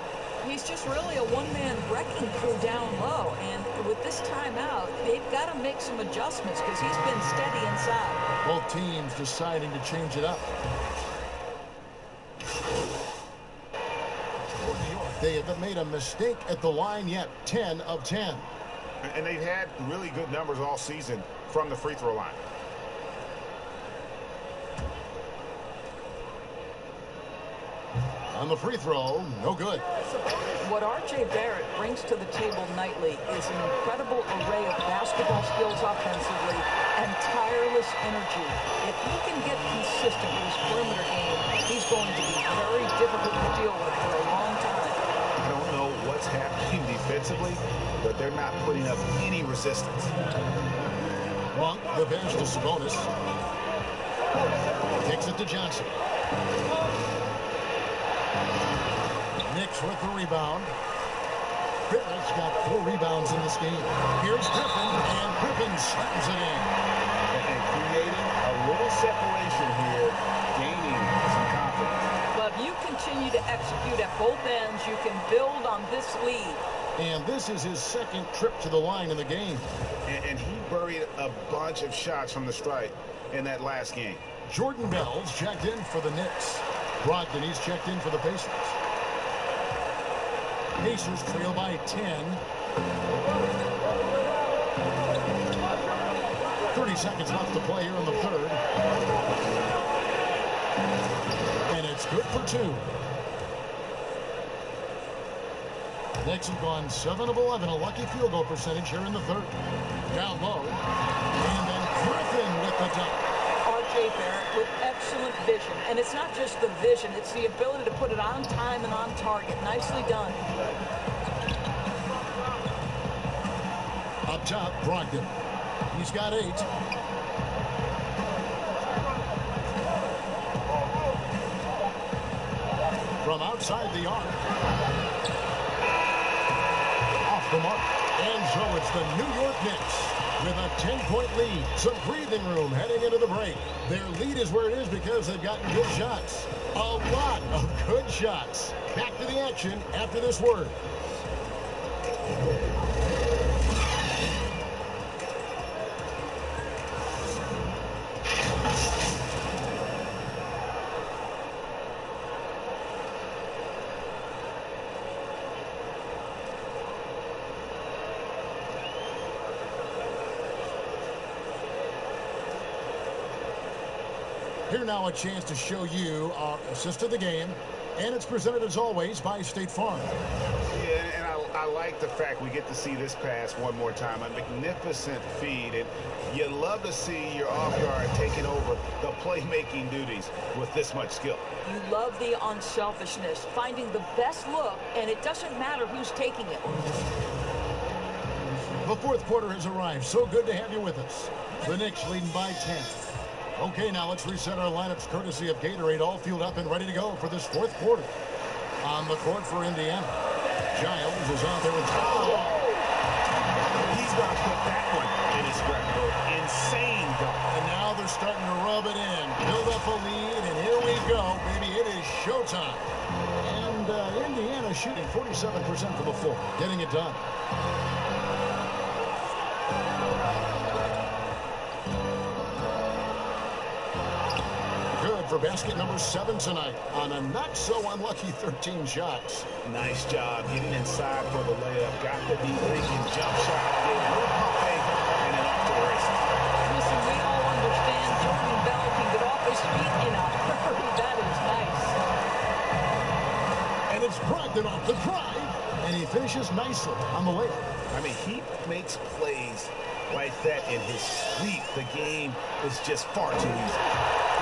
He's just really a one-man wrecking crew down low, and with this timeout, they've got to make some adjustments because he's been steady inside. Both teams deciding to change it up. They haven't made a mistake at the line yet. 10 of 10. And they've had really good numbers all season from the free throw line. On the free throw, no good. What R.J. Barrett brings to the table nightly is an incredible array of basketball skills offensively and tireless energy. If he can get consistent with his perimeter game, he's going to be very difficult to deal with for a long time. I don't know what's happening defensively, but they're not putting up any resistance. Monk, the pass to Sabonis. Takes it to Johnson. Knicks with the rebound. Pittman's got 4 rebounds in this game. Here's Griffin, and Griffin slams it in. And creating a little separation here, gaining some confidence. Well, if you continue to execute at both ends, you can build on this lead. And this is his second trip to the line in the game. And he buried a bunch of shots from the stripe in that last game. Jordan Bell's checked in for the Knicks. Brogdon, he's checked in for the Pacers. Pacers trail by 10. 30 seconds left to play here in the third. And it's good for 2. Knicks have gone 7 of 11, a lucky field goal percentage here in the third. Down low. And then Griffin with the dunk. R.J. Barrett with excellent vision. And it's not just the vision, it's the ability to put it on time and on target. Nicely done. Up top, Brogdon. He's got 8. From outside the arc. Off the mark. And so it's the New York Knicks with a 10-point lead. Some breathing room heading into the break. Their lead is where it is because they've gotten good shots. A lot of good shots. Back to the action after this word. Here now a chance to show you our assist of the game, and it's presented as always by State Farm. Yeah, and I like the fact we get to see this pass one more time. A magnificent feed, and you love to see your off guard taking over the playmaking duties with this much skill. You love the unselfishness, finding the best look, and it doesn't matter who's taking it. The fourth quarter has arrived. So good to have you with us. The Knicks leading by 10. Okay, now let's reset our lineups courtesy of Gatorade, all fueled up and ready to go for this fourth quarter. On the court for Indiana, Giles is on there with He's going to put that one in his scrapbook. Insane dunk. And now they're starting to rub it in, build up a lead, and here we go, baby. It is showtime. And Indiana shooting 47% for the floor, getting it done. For basket number 7 tonight on a not-so-unlucky 13 shots. Nice job getting inside for the layup. Got the deep thinking jump shot. Gave a little pump fake and then off to the races. Listen, we all understand Jordan Bell can get off his feet in a hurry. That is nice. And it's Brogdon off the drive, and he finishes nicely on the layup. I mean, he makes plays like that in his sleep. The game is just far too easy.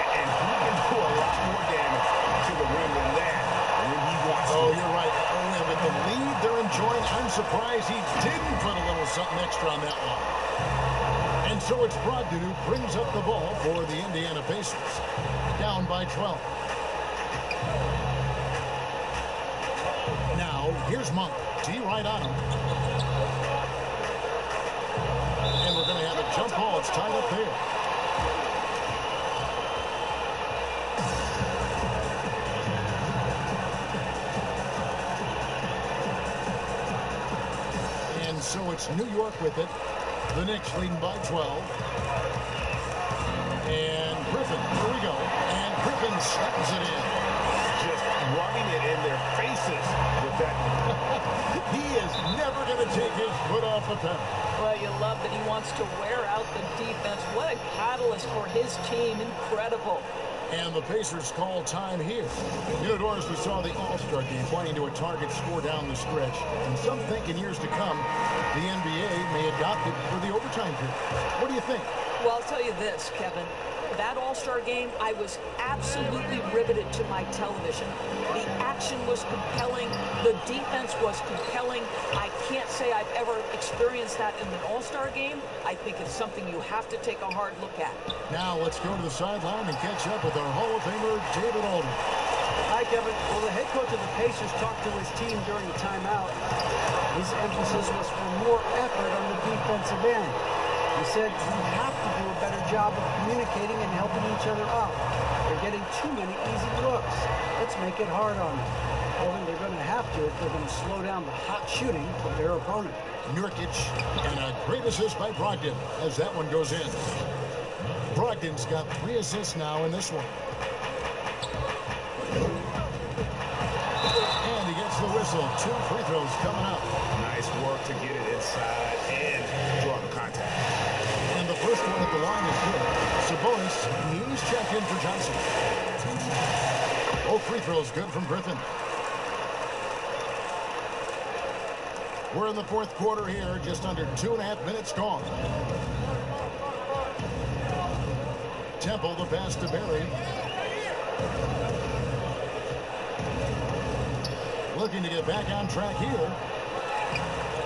And he can do a lot more damage to the rim than that when he wants to. Oh, you're right. Oh, and with the lead they're enjoying, I'm surprised he didn't put a little something extra on that one. And so it's Brogdon who brings up the ball for the Indiana Pacers. Down by 12. Now, here's Monk. T right on him. And we're going to have a jump ball. It's tied up there. So it's New York with it. The Knicks leading by 12. And Griffin, here we go. And Griffin slams it in. Just rubbing it in their faces with that. He is never going to take his foot off the pedal. Well, you love that he wants to wear out the defense. What a catalyst for his team. Incredible. And the Pacers call time here. You know, Doris, we saw the All-Star game playing to a target score down the stretch. And some think in years to come, the NBA may adopt it for the overtime period. What do you think? Well, I'll tell you this, Kevin. That All-Star game, I was absolutely riveted to my television. The action was compelling. The defense was compelling. I can't say I've ever experienced that in an All-Star game. I think it's something you have to take a hard look at. Now let's go to the sideline and catch up with our Hall of Famer, David Aldridge. Hi, Kevin. Well, the head coach of the Pacers talked to his team during the timeout. His emphasis was for more effort on the defensive end. He said we have to do a better job of communicating and helping each other out. They're getting too many easy looks. Let's make it hard on them. Well, they're going to have to if they're going to slow down the hot shooting of their opponent. Nurkic, and a great assist by Brogdon as that one goes in. Brogdon's got 3 assists now in this one. And he gets the whistle. 2 free throws coming up. Nice work to get it inside and draw the contact. And the first one at the line is good. Sabonis, knees check in for Johnson. Both free throws good from Griffin. We're in the fourth quarter here, just under 2.5 minutes gone. Temple, the pass to Barry. Looking to get back on track here.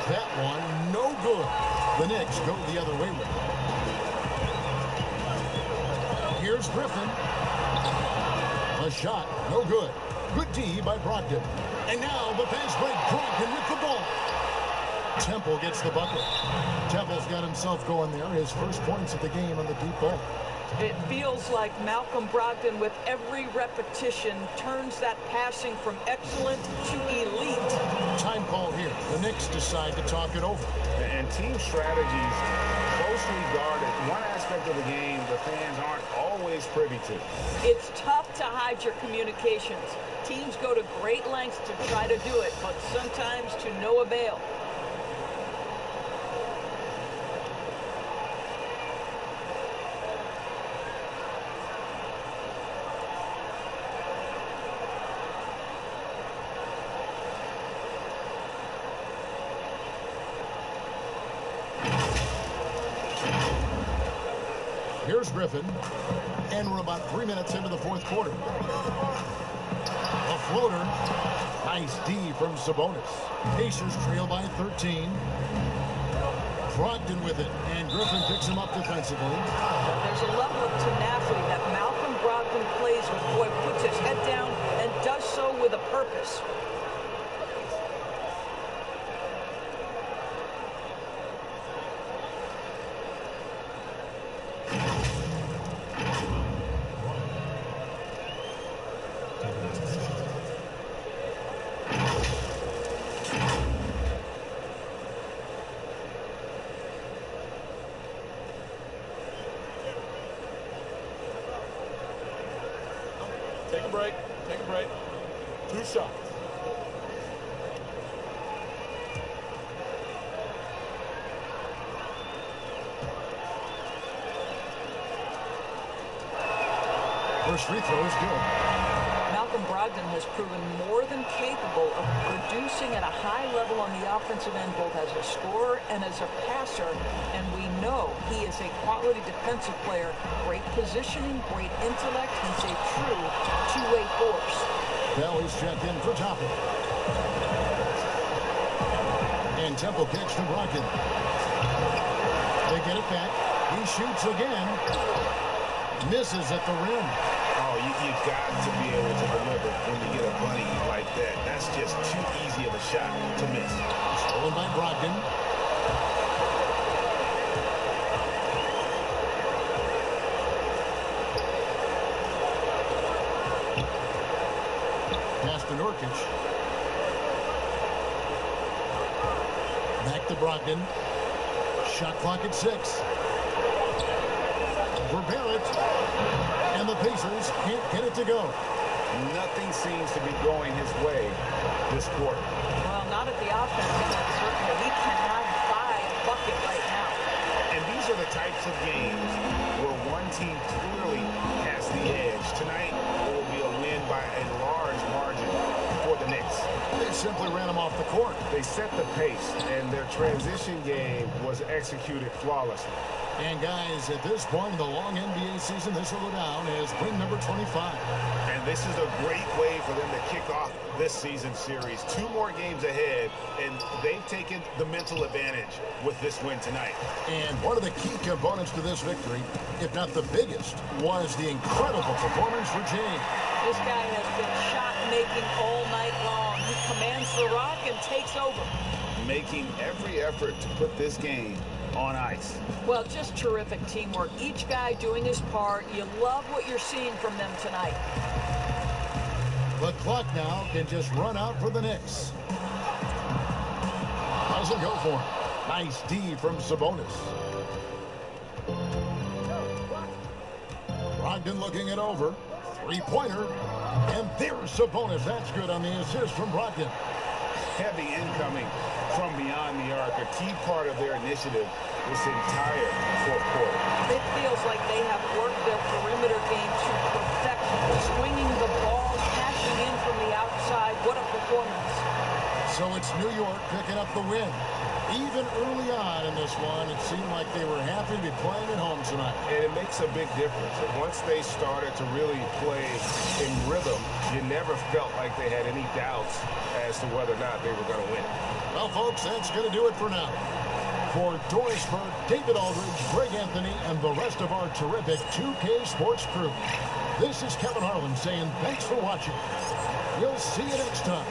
That one, no good. The Knicks go the other way with it. Here's Griffin. A shot, no good. Good D by Brogdon. And now the pass break, Brogdon with the ball. Temple gets the bucket. Temple's got himself going there. His first points of the game on the deep ball. It feels like Malcolm Brogdon, with every repetition, turns that passing from excellent to elite. Time call here. The Knicks decide to talk it over. And team strategies closely guarded. One aspect of the game the fans aren't always privy to. It's tough to hide your communications. Teams go to great lengths to try to do it, but sometimes to no avail. Here's Griffin, and we're about 3 minutes into the fourth quarter. A floater. Nice D from Sabonis. Pacers trail by 13. Brogdon with it, and Griffin picks him up defensively. There's a level of tenacity that Malcolm Brogdon plays with. Boy, puts his head down and does so with a purpose. Take a break. Take a break. 2 shots. First free throw is good. Malcolm Brogdon has proven more than capable of producing at a high level on the offensive end, both as a scorer and as a passer. And we know he is a quality defensive player. Great positioning, great intellect. He's a true two-way force. Valley's checked in for Temple. And Temple kicks to Brogdon. They get it back. He shoots again. Misses at the rim. Oh, you got to be able to deliver when you get a bunny like that. That's just too easy of a shot to miss. Stolen by Brogdon. Pass to Nurkic. Back to Brogdon. Shot clock at 6. For Barrett. And the Pacers can't get it to go. Nothing seems to be going his way this quarter. Well, not at the offensive end, certainly. He cannot buy a bucket right now. And these are the types of games where one team clearly has the edge. Tonight, it will be a win by a large margin. for the Knicks. They simply ran him off the court. They set the pace, and their transition game was executed flawlessly. And guys, at this point in the long NBA season, this will go down as win number 25. And this is a great way for them to kick off this season series. 2 more games ahead, and they've taken the mental advantage with this win tonight. And one of the key components to this victory, if not the biggest, was the incredible performance for James. This guy has been shot-making all night long. He commands the rock and takes over. Making every effort to put this game on ice. Well, just terrific teamwork. Each guy doing his part. You love what you're seeing from them tonight. The clock now can just run out for the Knicks. Doesn't go for him. Nice D from Sabonis. Brogdon looking it over. Three-pointer. And there's Sabonis. That's good on the assist from Brogdon. Heavy incoming from beyond the arc, a key part of their initiative this entire fourth quarter. It feels like they have worked their perimeter game to perfection. Swinging the ball, cashing in from the outside. What a performance. So it's New York picking up the win. Even early on in this one, it seemed like they were happy to be playing at home tonight. And it makes a big difference. And once they started to really play in rhythm, you never felt like they had any doubts as to whether or not they were going to win. Well, folks, that's going to do it for now. For Doris Burke, David Aldridge, Greg Anthony, and the rest of our terrific 2K Sports crew, this is Kevin Harlan saying thanks for watching. We'll see you next time.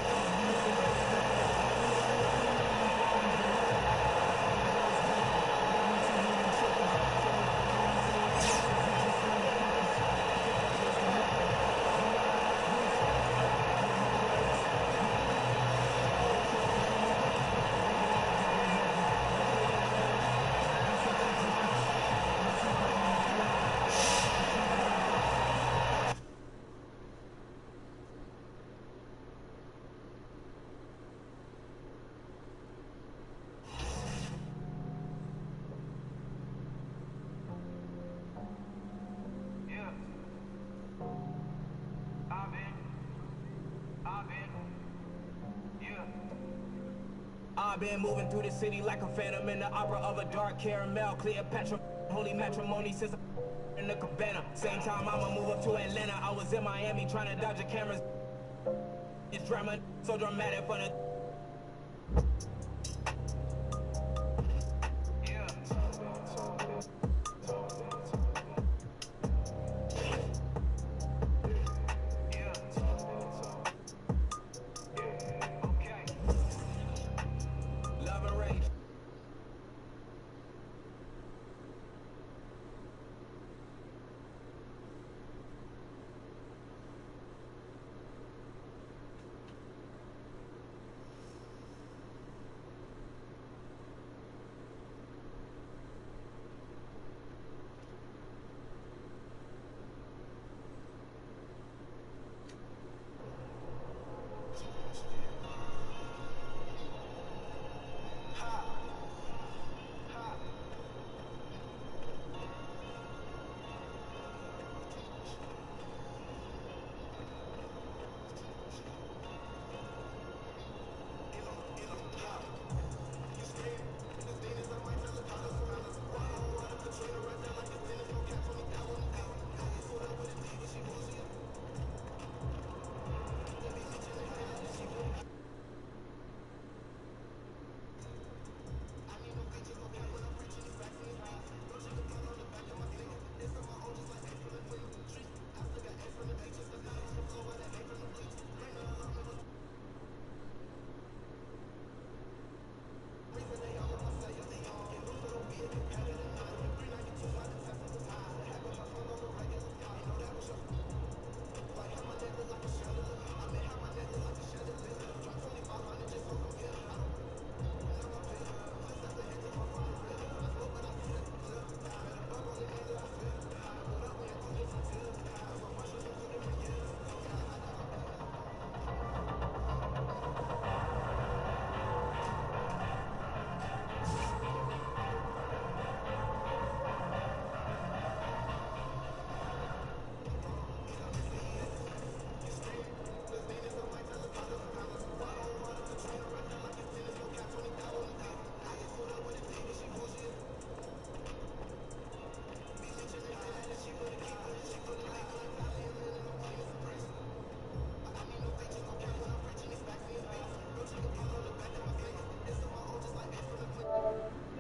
I've been moving through the city like a phantom in the opera of a dark caramel. Cleopatra, holy matrimony since in the cabana. Same time I'ma move up to Atlanta. I was in Miami trying to dodge the cameras. It's drama, so dramatic for the